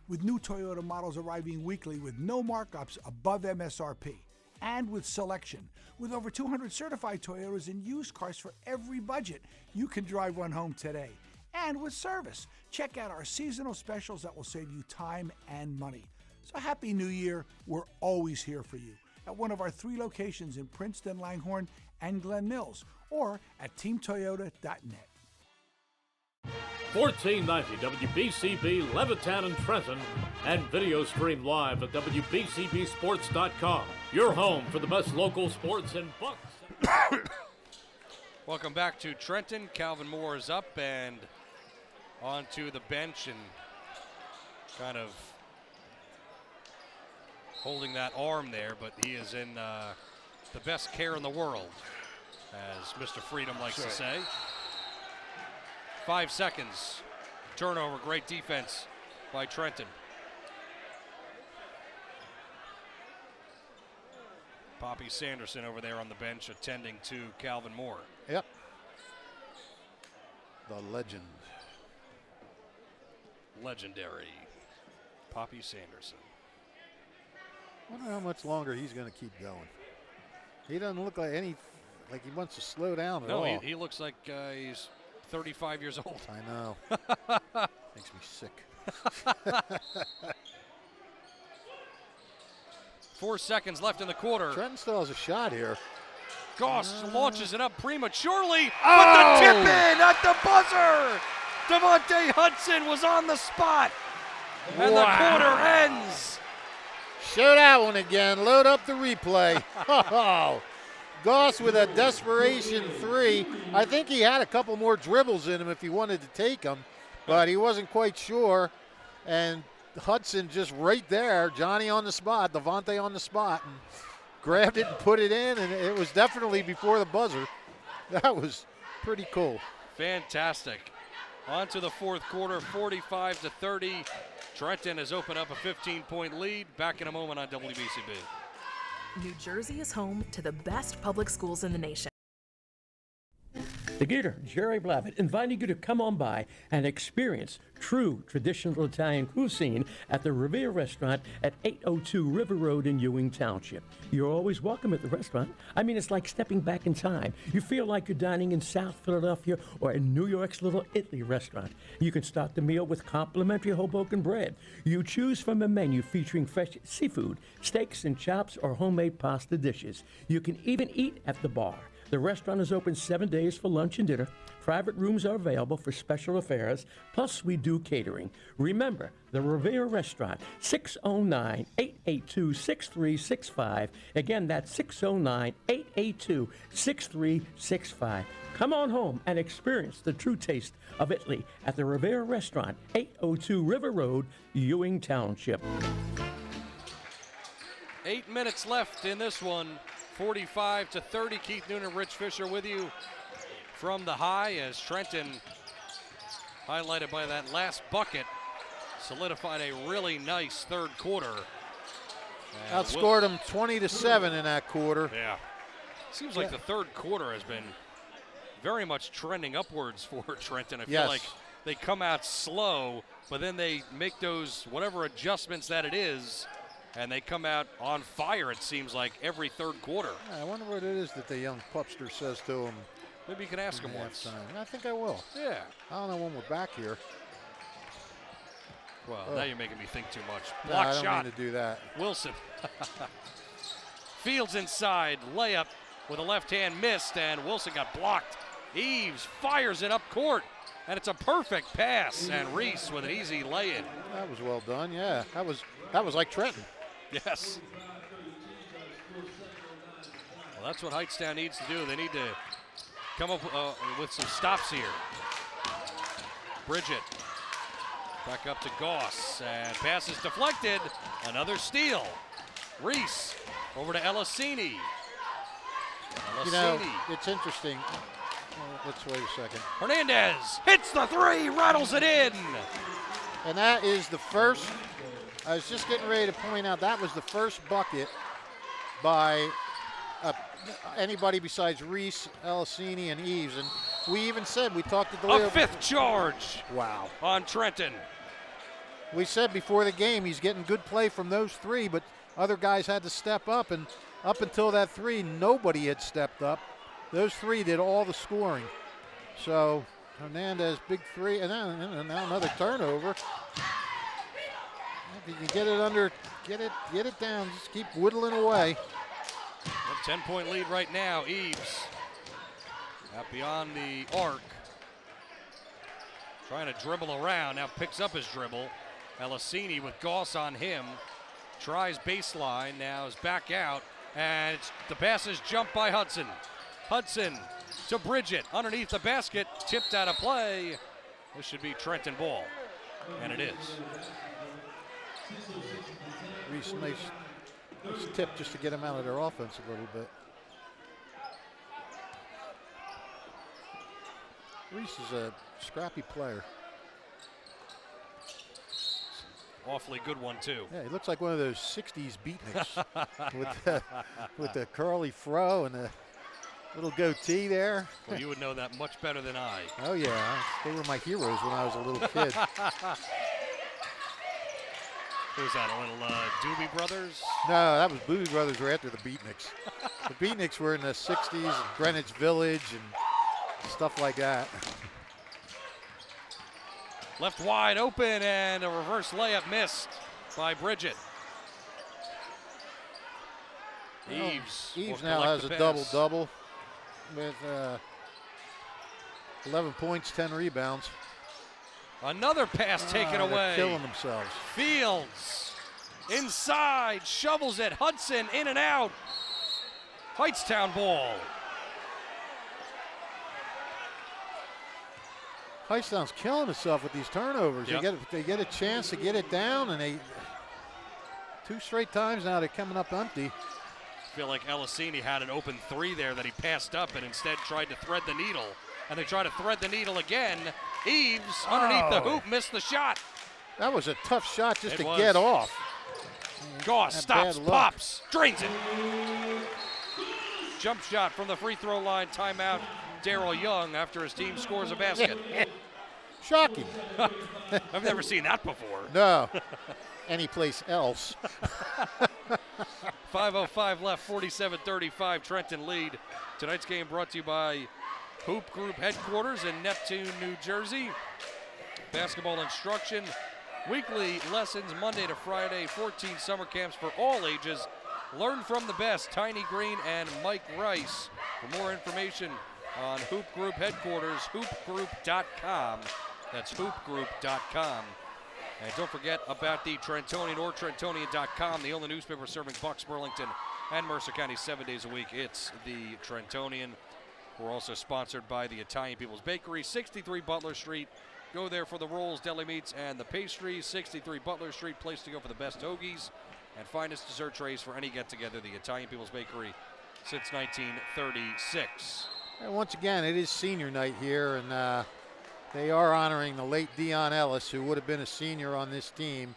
With new Toyota models arriving weekly with no markups above MSRP. And with selection. With over 200 certified Toyotas and used cars for every budget, you can drive one home today. And with service. Check out our seasonal specials that will save you time and money. So Happy New Year. We're always here for you at one of our 3 locations in Princeton, Langhorne, and Glen Mills, or at teamtoyota.net. 1490 WBCB Levittown and Trenton, and video stream live at WBCBsports.com. Your home for the best local sports and Bucks. Welcome back to Trenton. Calvin Moore is up and onto the bench and kind of holding that arm there, but he is in the best care in the world, as Mr. Freedom likes to say. 5 seconds. Turnover, great defense by Trenton. Poppy Sanderson over there on the bench attending to Calvin Moore. Yep. The legend. Legendary Poppy Sanderson. I wonder how much longer he's going to keep going. He doesn't look like he wants to slow down at all. No, he looks like he's 35 years old. I know. Makes me sick. 4 seconds left in the quarter. Trenton still has a shot here. Goss launches it up prematurely, but the tip in at the buzzer. Devontae Hudson was on the spot, and the quarter ends. Show that one again. Load up the replay. Goss with a desperation 3. I think he had a couple more dribbles in him if he wanted to take them, but he wasn't quite sure. And Hudson just right there, Johnny on the spot, Devontae on the spot, and grabbed it and put it in, and it was definitely before the buzzer. That was pretty cool. Fantastic. On to the fourth quarter, 45-30. Trenton has opened up a 15-point lead. Back in a moment on WBCB. New Jersey is home to the best public schools in the nation. The Gator, Jerry Blavitt, inviting you to come on by and experience true traditional Italian cuisine at the Revere Restaurant at 802 River Road in Ewing Township. You're always welcome at the restaurant. I mean, it's like stepping back in time. You feel like you're dining in South Philadelphia or in New York's Little Italy restaurant. You can start the meal with complimentary Hoboken bread. You choose from a menu featuring fresh seafood, steaks and chops, or homemade pasta dishes. You can even eat at the bar. The restaurant is open 7 days for lunch and dinner. Private rooms are available for special affairs, plus we do catering. Remember, the Revere Restaurant, 609-882-6365. Again, that's 609-882-6365. Come on home and experience the true taste of Italy at the Revere Restaurant, 802 River Road, Ewing Township. 8 minutes left in this one. 45-30. Keith Noonan, Rich Fisher with you from the high as Trenton, highlighted by that last bucket, solidified a really nice third quarter. And outscored them 20-7 in that quarter. Yeah. Seems like the third quarter has been very much trending upwards for Trenton. I feel like they come out slow, but then they make those whatever adjustments that it is, and they come out on fire, it seems like, every third quarter. Yeah, I wonder what it is that the young pupster says to him. Maybe you can ask him once. I think I will. Yeah. I don't know when we're back here. Well, now you're making me think too much. No, Block I don't shot. mean to do that. Wilson. Fields inside, layup with a left hand missed, and Wilson got blocked. Eves fires it up court. And it's a perfect pass, and Reese with an easy lay-in. That was well done, yeah. That was like Trenton. Yes. Well, that's what Hightstown needs to do. They need to come up with some stops here. Bridget back up to Goss, and pass is deflected. Another steal. Reese over to Elisini. You know, it's interesting. Let's wait a second. Hernandez hits the three, rattles it in. And that is the first, I was just getting ready to point out, that was the first bucket by anybody besides Reese, Elisini, and Eves. And we even said, we talked to DeLeo. A fifth charge. Wow. On Trenton. We said before the game he's getting good play from those three, but other guys had to step up. And up until that three, nobody had stepped up. Those three did all the scoring. So Hernandez, big three, and now another turnover. If you can get it under, get it down, just keep whittling away. A 10-point lead right now. Eves out beyond the arc. Trying to dribble around, now picks up his dribble. Elisini with Goss on him. Tries baseline, now is back out, and the pass is jumped by Hudson. Hudson to Bridget, underneath the basket, tipped out of play. This should be Trenton ball, and it is. Reese, nice tip just to get him out of their offense a little bit. Reese is a scrappy player. Awfully good one, too. Yeah, he looks like one of those 60s beatniks with the curly fro and the little goatee there. Well, you would know that much better than I. Oh, yeah. They were my heroes when I was a little kid. Who's that, a little Doobie Brothers? No, that was Doobie Brothers were after the beatniks. The beatniks were in the 60s, in Greenwich Village and stuff like that. Left wide open, and a reverse layup missed by Bridget. Well, Eves now has a double-double with 11 points, 10 rebounds. Another pass taken away. They're killing themselves. Fields inside, shovels it. Hudson in and out. Hightstown ball. Hightstown's killing itself with these turnovers. Yep. They get a chance to get it down, and they 2 straight times now they're coming up empty. I feel like Elisini had an open three there that he passed up and instead tried to thread the needle. And they try to thread the needle again. Eves underneath the hoop, missed the shot. That was a tough shot just to get off. Goss stops, pops, drains it. Jump shot from the free throw line, timeout. Daryl Young after his team scores a basket. Shocking. I've never seen that before. No. Anyplace else. 5:05 left, 47-35, Trenton lead. Tonight's game brought to you by Hoop Group headquarters in Neptune, New Jersey. Basketball instruction, weekly lessons Monday to Friday, 14 summer camps for all ages. Learn from the best, Tiny Green and Mike Rice. For more information on Hoop Group headquarters, hoopgroup.com. That's hoopgroup.com. And don't forget about the Trentonian or Trentonian.com, the only newspaper serving Bucks, Burlington, and Mercer County 7 days a week. It's the Trentonian. We're also sponsored by the Italian People's Bakery, 63 Butler Street. Go there for the rolls, deli meats, and the pastries. 63 Butler Street, place to go for the best hoagies and finest dessert trays for any get-together. The Italian People's Bakery since 1936. And once again, it is senior night here, and they are honoring the late Dion Ellis, who would have been a senior on this team.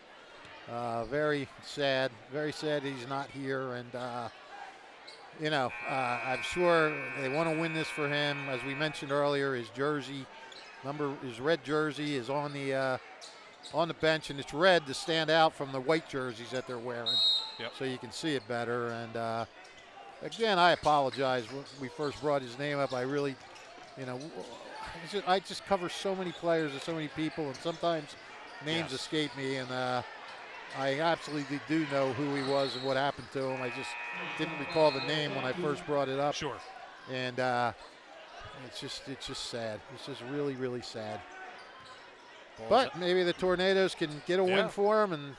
Very sad he's not here, and you know, I'm sure they want to win this for him. As we mentioned earlier, his jersey, his red jersey is on the bench, and it's red to stand out from the white jerseys that they're wearing. Yep. So you can see it better. And again, I apologize when we first brought his name up. I really, you know, I just cover so many players and so many people, and sometimes names escape me, and I absolutely do know who he was and what happened to him. I just didn't recall the name when I first brought it up. Sure. And it's just sad. It's just really, really sad. But maybe the Tornadoes can get a win for him, and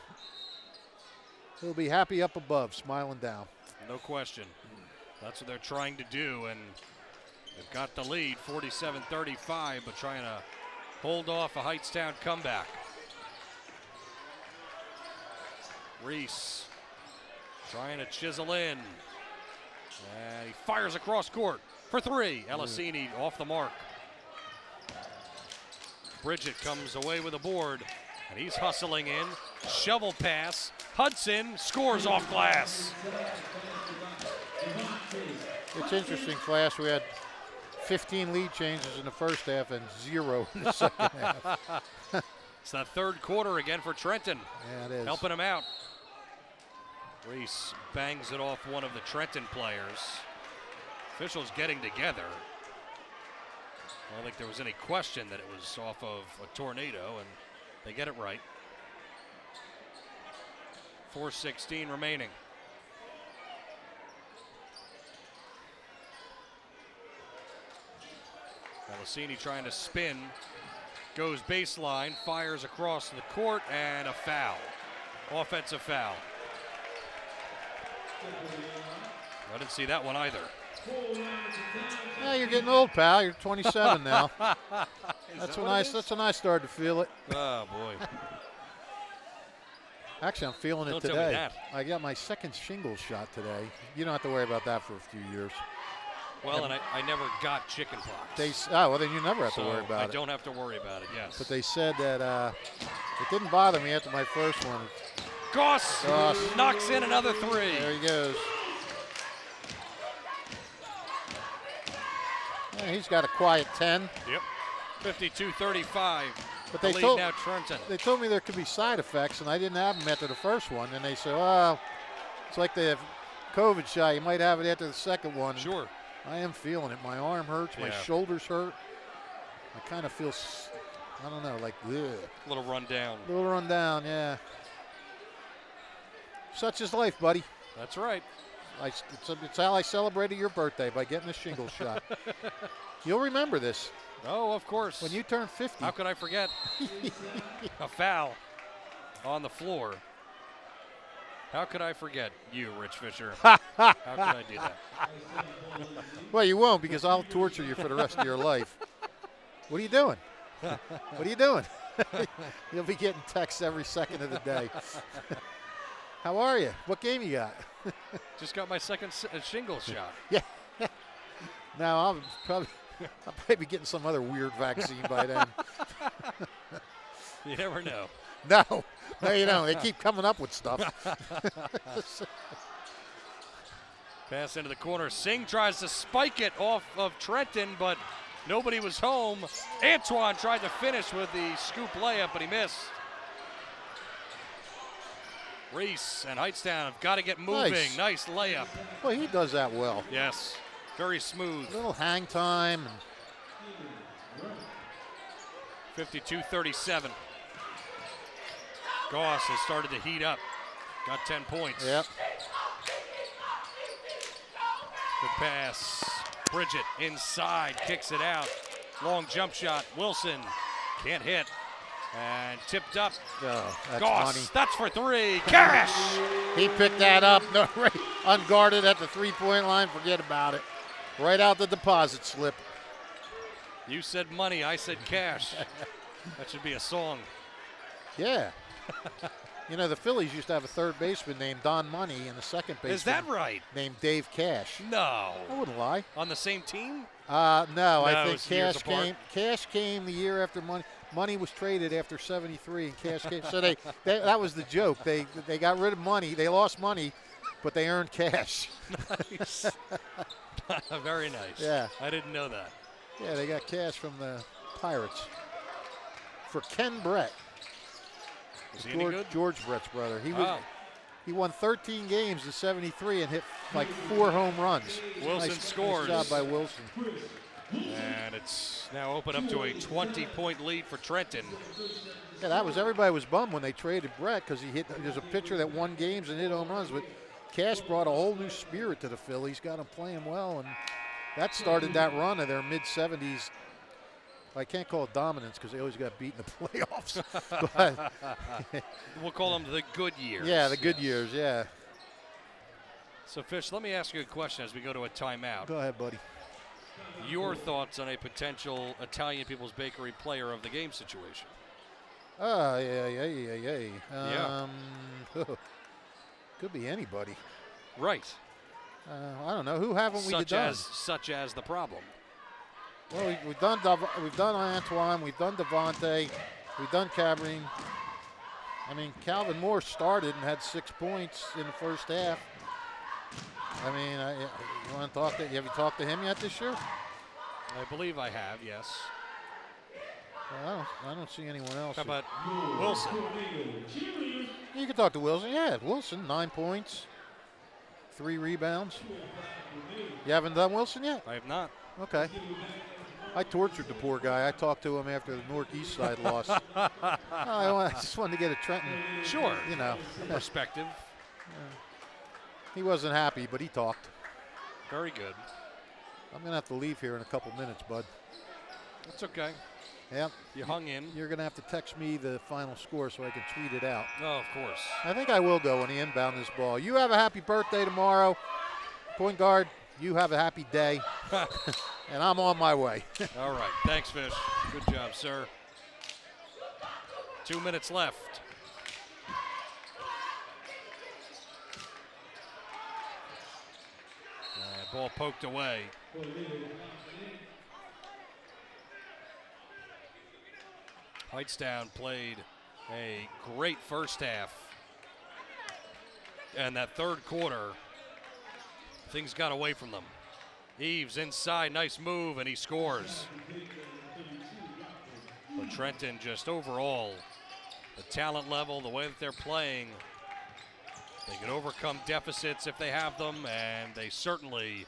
he'll be happy up above, smiling down. No question. That's what they're trying to do, and they've got the lead, 47-35, but trying to hold off a Hightstown comeback. Reese trying to chisel in. And he fires across court for three. Elisini off the mark. Bridget comes away with a board, and he's hustling in. Shovel pass. Hudson scores off glass. It's interesting, Flash. We had 15 lead changes in the first half and 0 in the second half. It's the third quarter again for Trenton. Yeah, it is. Helping him out. Reese bangs it off one of the Trenton players. Officials getting together. I don't think there was any question that it was off of a tornado, and they get it right. 4:16 remaining. Elisini trying to spin, goes baseline, fires across the court, and a foul. Offensive foul. I didn't see that one either. Yeah, you're getting old, pal. You're 27 now. That's when I started to feel it. Oh, boy. Actually, I'm feeling it Don't today. tell me that. I got my second shingles shot today. You don't have to worry about that for a few years. Well, and I never got chicken pox. Well, then you never have to worry about it. I don't have to worry about it, yes. But they said that it didn't bother me after my first one. Goss knocks in another three. There he goes. Yeah, he's got a quiet 10. Yep. 52-35. But the lead now Trenton. They told me there could be side effects, and I didn't have them after the first one. And they said, well, it's like the COVID shot. You might have it after the second one. Sure. I am feeling it. My arm hurts. My shoulders hurt. I kind of feel, I don't know, like, ugh. A little run down. A little run down, yeah. Such is life, buddy. That's right. It's how I celebrated your birthday, by getting a shingle shot. You'll remember this. Oh, of course. When you turn 50. How could I forget? A foul on the floor. How could I forget you, Rich Fisher? How could I do that? Well, you won't, because I'll torture you for the rest of your life. What are you doing? What are you doing? You'll be getting texts every second of the day. How are you? What game you got? Just got my second shingle shot. Yeah. Now I'll probably be getting some other weird vaccine by then. You never know. No, you don't. They keep coming up with stuff. Pass into the corner. Singh tries to spike it off of Trenton, but nobody was home. Antoine tried to finish with the scoop layup, but he missed. Reese and Hightstown have got to get moving. Nice layup. Well, he does that well. Yes, very smooth. A little hang time. 52-37. Goss has started to heat up. Got 10 points. Yep. Good pass. Bridget inside, kicks it out. Long jump shot. Wilson can't hit. And tipped up. Oh, that's Goss, money. that's for three. Cash! He picked that up. No, right, unguarded at the three-point line. Forget about it. Right out the deposit slip. You said money, I said cash. That should be a song. Yeah. You know, the Phillies used to have a third baseman named Don Money and a second baseman. Is that right? Named Dave Cash. No. I wouldn't lie. On the same team? No, I think Cash came the year after Money. Money was traded after 73, and Cash came. So that was the joke. They got rid of Money. They lost Money, but they earned Cash. Nice. Very nice. Yeah. I didn't know that. Yeah, they got Cash from the Pirates. For Ken Brett. Was he any good? George Brett's brother. He won 13 games in 73 and hit like 4 home runs. Wilson scores. Nice job by Wilson. And it's now open up to a 20-point lead for Trenton. Yeah, everybody was bummed when they traded Brett because there's a pitcher that won games and hit home runs, but Cash brought a whole new spirit to the Phillies, got them playing well, and that started that run of their mid-70s I can't call it dominance because they always got beat in the playoffs. But We'll call them the good years. yeah, the good years, yeah. So, Fish, let me ask you a question as we go to a timeout. Go ahead, buddy. Your thoughts on a potential Italian People's Bakery player of the game situation? Yeah. Could be anybody. Right. I don't know. Who haven't we done? Such as the problem. Well, we've done Antoine, we've done Devontae, we've done Caberine. I mean, Calvin Moore started and had 6 points in the first half. I mean, you want to talk to? Have you talked to him yet this year? I believe I have, yes. Well, I don't see anyone else. How about Wilson? You can talk to Wilson. Yeah, Wilson, 9 points, 3 rebounds. You haven't done Wilson yet? I have not. Okay. I tortured the poor guy. I talked to him after the Northeast side loss. I just wanted to get a Trenton. Sure. You know. Perspective. He wasn't happy, but he talked. Very good. I'm going to have to leave here in a couple minutes, bud. That's okay. Yep. You hung in. You're going to have to text me the final score so I can tweet it out. Oh, of course. I think I will go when he inbound this ball. You have a happy birthday tomorrow. Point guard, you have a happy day. And I'm on my way. All right. Thanks, Fish. Good job, sir. 2 minutes left. Ball poked away. Hightstown played a great first half. And that third quarter, things got away from them. Eves inside, nice move, and he scores. But Trenton just overall, the talent level, the way that they're playing, they can overcome deficits if they have them, and they certainly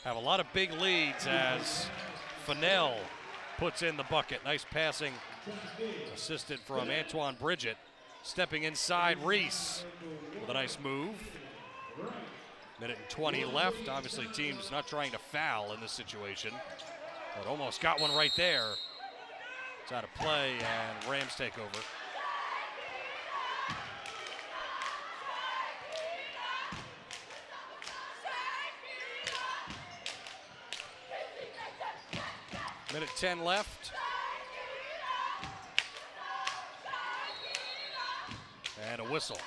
have a lot of big leads as Fennell puts in the bucket. Nice passing, assisted from Antoine Bridget. Stepping inside, Reese with a nice move. Minute and 20 left. Obviously, team's not trying to foul in this situation, but almost got one right there. It's out of play, and Rams take over. Minute 10 left. And a whistle.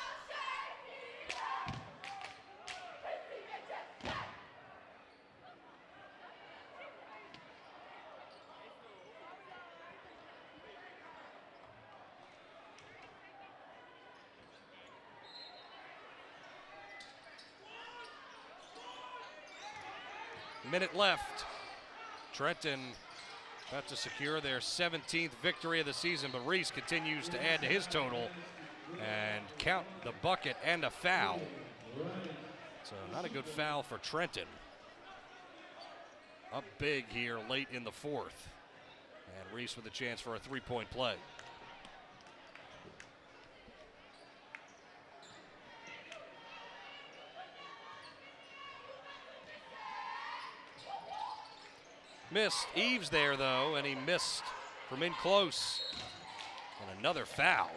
Minute left. Trenton about to secure their 17th victory of the season, but Reese continues to add to his total and count the bucket and a foul. So not a good foul for Trenton. Up big here late in the fourth. And Reese with a chance for a three-point play. Missed Eves there, though, and he missed from in close. And another foul.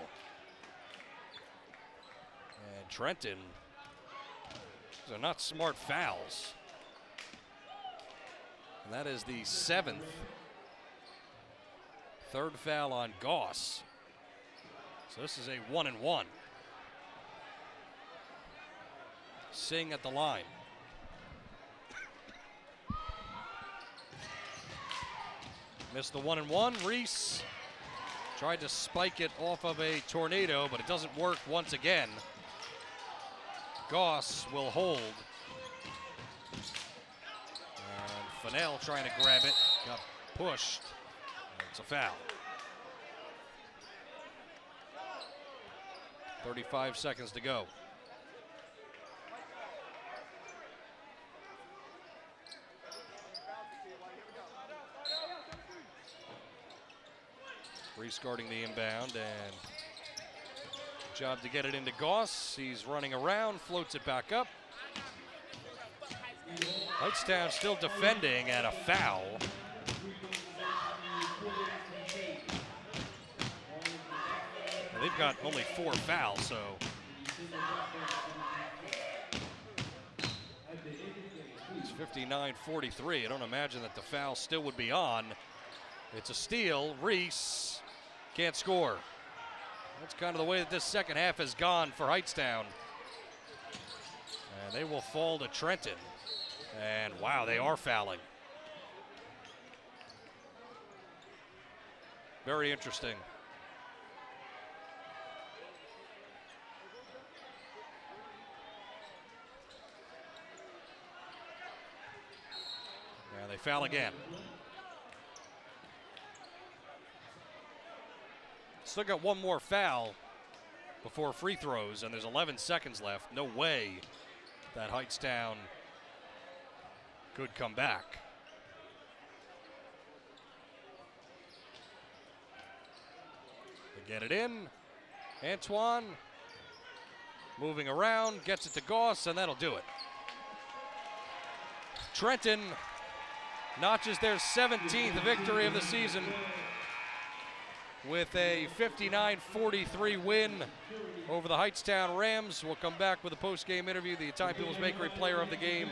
And Trenton, these are not smart fouls. And that is the 7th. Third foul on Goss. So this is a 1-and-1. Singh at the line. Missed the 1-and-1. Reese tried to spike it off of a tornado, but it doesn't work once again. Goss will hold. And Fennell trying to grab it. Got pushed. It's a foul. 35 seconds to go. Reese guarding the inbound, and job to get it into Goss. He's running around, floats it back up. Hightstown still defending, and a foul. they've got only 4 fouls, so. It's 59-43. I don't imagine that the foul still would be on. It's a steal. Reese can't score. That's kind of the way that this second half has gone for Hightstown. And they will fall to Trenton. And wow, they are fouling. Very interesting. And they foul again. Still got one more foul before free throws, and there's 11 seconds left. No way that Hightstown could come back. They get it in. Antoine moving around, gets it to Goss, and that'll do it. Trenton notches their 17th victory of the season with a 59-43 win over the Hightstown Rams. We'll come back with a post-game interview, the Italian People's Bakery player of the game,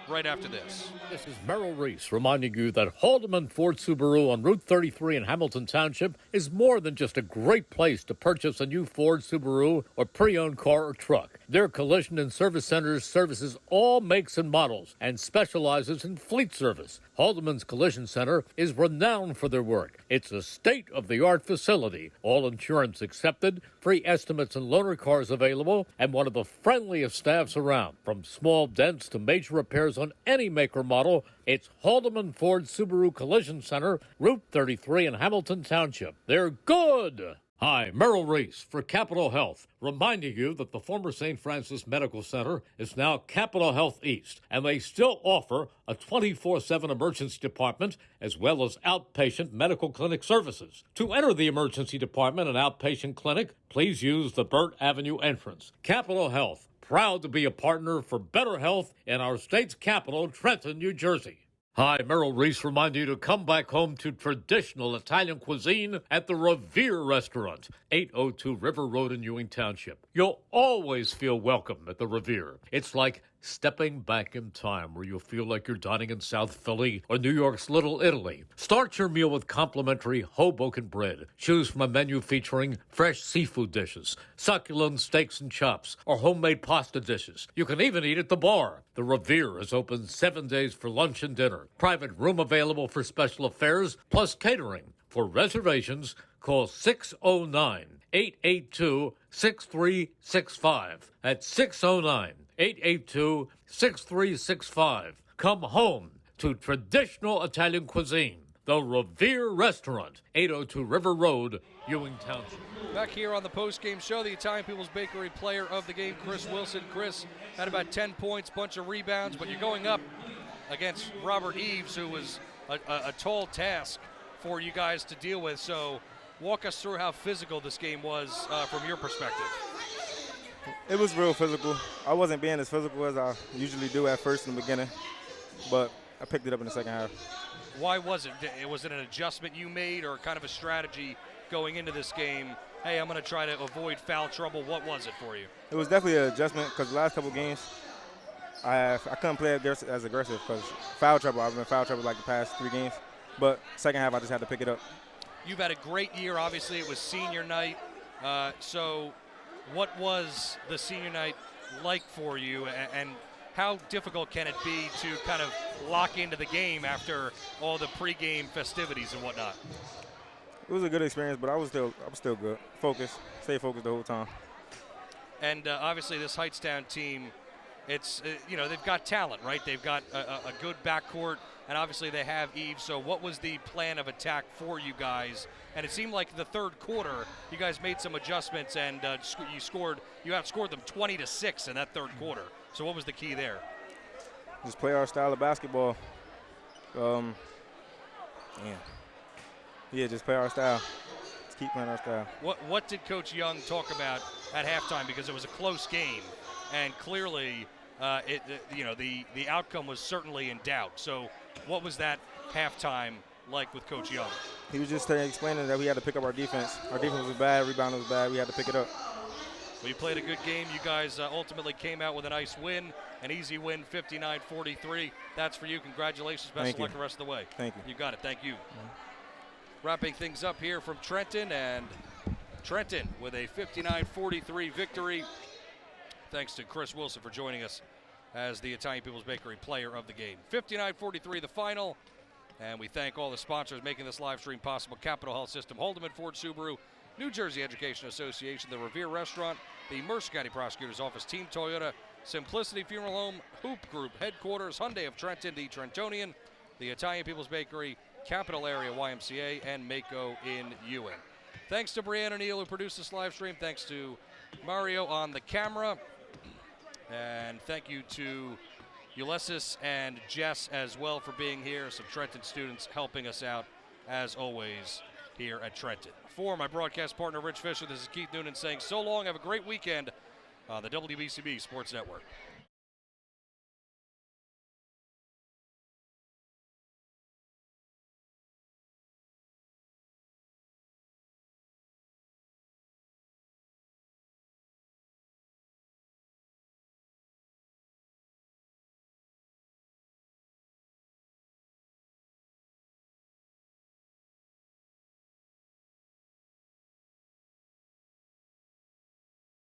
right after this. This is Merrill Reese reminding you that Haldeman Ford Subaru on Route 33 in Hamilton Township is more than just a great place to purchase a new Ford Subaru or pre-owned car or truck. Their collision and service centers services all makes and models and specializes in fleet service. Haldeman's Collision Center is renowned for their work. It's a state-of-the-art facility, all insurance accepted, free estimates and loaner cars available, and one of the friendliest staffs around. From small dents to major repairs on any make or model, it's Haldeman Ford Subaru Collision Center, Route 33 in Hamilton Township. They're good! Hi, Merrill Reese for Capital Health, reminding you that the former St. Francis Medical Center is now Capital Health East, and they still offer a 24/7 emergency department as well as outpatient medical clinic services. To enter the emergency department and outpatient clinic, please use the Burt Avenue entrance. Capital Health, proud to be a partner for better health in our state's capital, Trenton, New Jersey. Hi, Merrill Reese reminding you to come back home to traditional Italian cuisine at the Revere Restaurant, 802 River Road in Ewing Township. You'll always feel welcome at the Revere. It's like stepping back in time where you'll feel like you're dining in South Philly or New York's Little Italy. Start your meal with complimentary Hoboken bread. Choose from a menu featuring fresh seafood dishes, succulent steaks and chops, or homemade pasta dishes. You can even eat at the bar. The Revere is open 7 days for lunch and dinner. Private room available for special affairs, plus catering. For reservations, call 609-882-6365. That's 609-882-6365. Come home to traditional Italian cuisine. The Revere Restaurant, 802 River Road, Ewing Township. Back here on the post-game show, the Italian People's Bakery player of the game, Chris Wilson. Chris had about 10 points, bunch of rebounds, but you're going up against Robert Eves, who was a tall task for you guys to deal with. So walk us through how physical this game was from your perspective. It was real physical. I wasn't being as physical as I usually do at first in the beginning, but I picked it up in the second half. Why was it? Was it an adjustment you made or kind of a strategy going into this game? Hey, I'm going to try to avoid foul trouble. What was it for you? It was definitely an adjustment because the last couple games, I couldn't play as aggressive because foul trouble. I've been in foul trouble like the past 3 games. But second half, I just had to pick it up. You've had a great year. Obviously, it was senior night. So what was the senior night like for you, and how difficult can it be to kind of lock into the game after all the pregame festivities and whatnot? It was a good experience, but I was still good. Stay focused the whole time. And obviously, this Hightstown team, it's they've got talent, right? They've got a good backcourt, and obviously they have Eve. So what was the plan of attack for you guys? And it seemed like the third quarter, you guys made some adjustments, and you outscored them 20-6 in that third quarter. So what was the key there? Just play our style of basketball. Just play our style. Just keep playing our style. What did Coach Young talk about at halftime? Because it was a close game, and clearly, the outcome was certainly in doubt. So, what was that halftime like with Coach Young? He was just explaining that we had to pick up our defense. Our defense was bad, rebound was bad. We had to pick it up. Well, you played a good game. You guys ultimately came out with a nice win, an easy win, 59-43. That's for you. Congratulations. Best of luck the rest of the way. Thank you. You got it. Thank you. Wrapping things up here from Trenton, and Trenton with a 59-43 victory. Thanks to Chris Wilson for joining us as the Italian People's Bakery player of the game. 59-43 the final, and we thank all the sponsors making this live stream possible: Capital Health System, Haldeman Ford Subaru, New Jersey Education Association, the Revere Restaurant, the Mercer County Prosecutor's Office, Team Toyota, Simplicity Funeral Home, Hoop Group Headquarters, Hyundai of Trenton, the Trentonian, the Italian People's Bakery, Capital Area YMCA, and Mako in Ewing. Thanks to Brianna Neal, who produced this live stream. Thanks to Mario on the camera. And thank you to Ulysses and Jess as well for being here. Some Trenton students helping us out, as always, here at Trenton. For my broadcast partner, Rich Fisher, this is Keith Noonan saying so long. Have a great weekend on the WBCB Sports Network.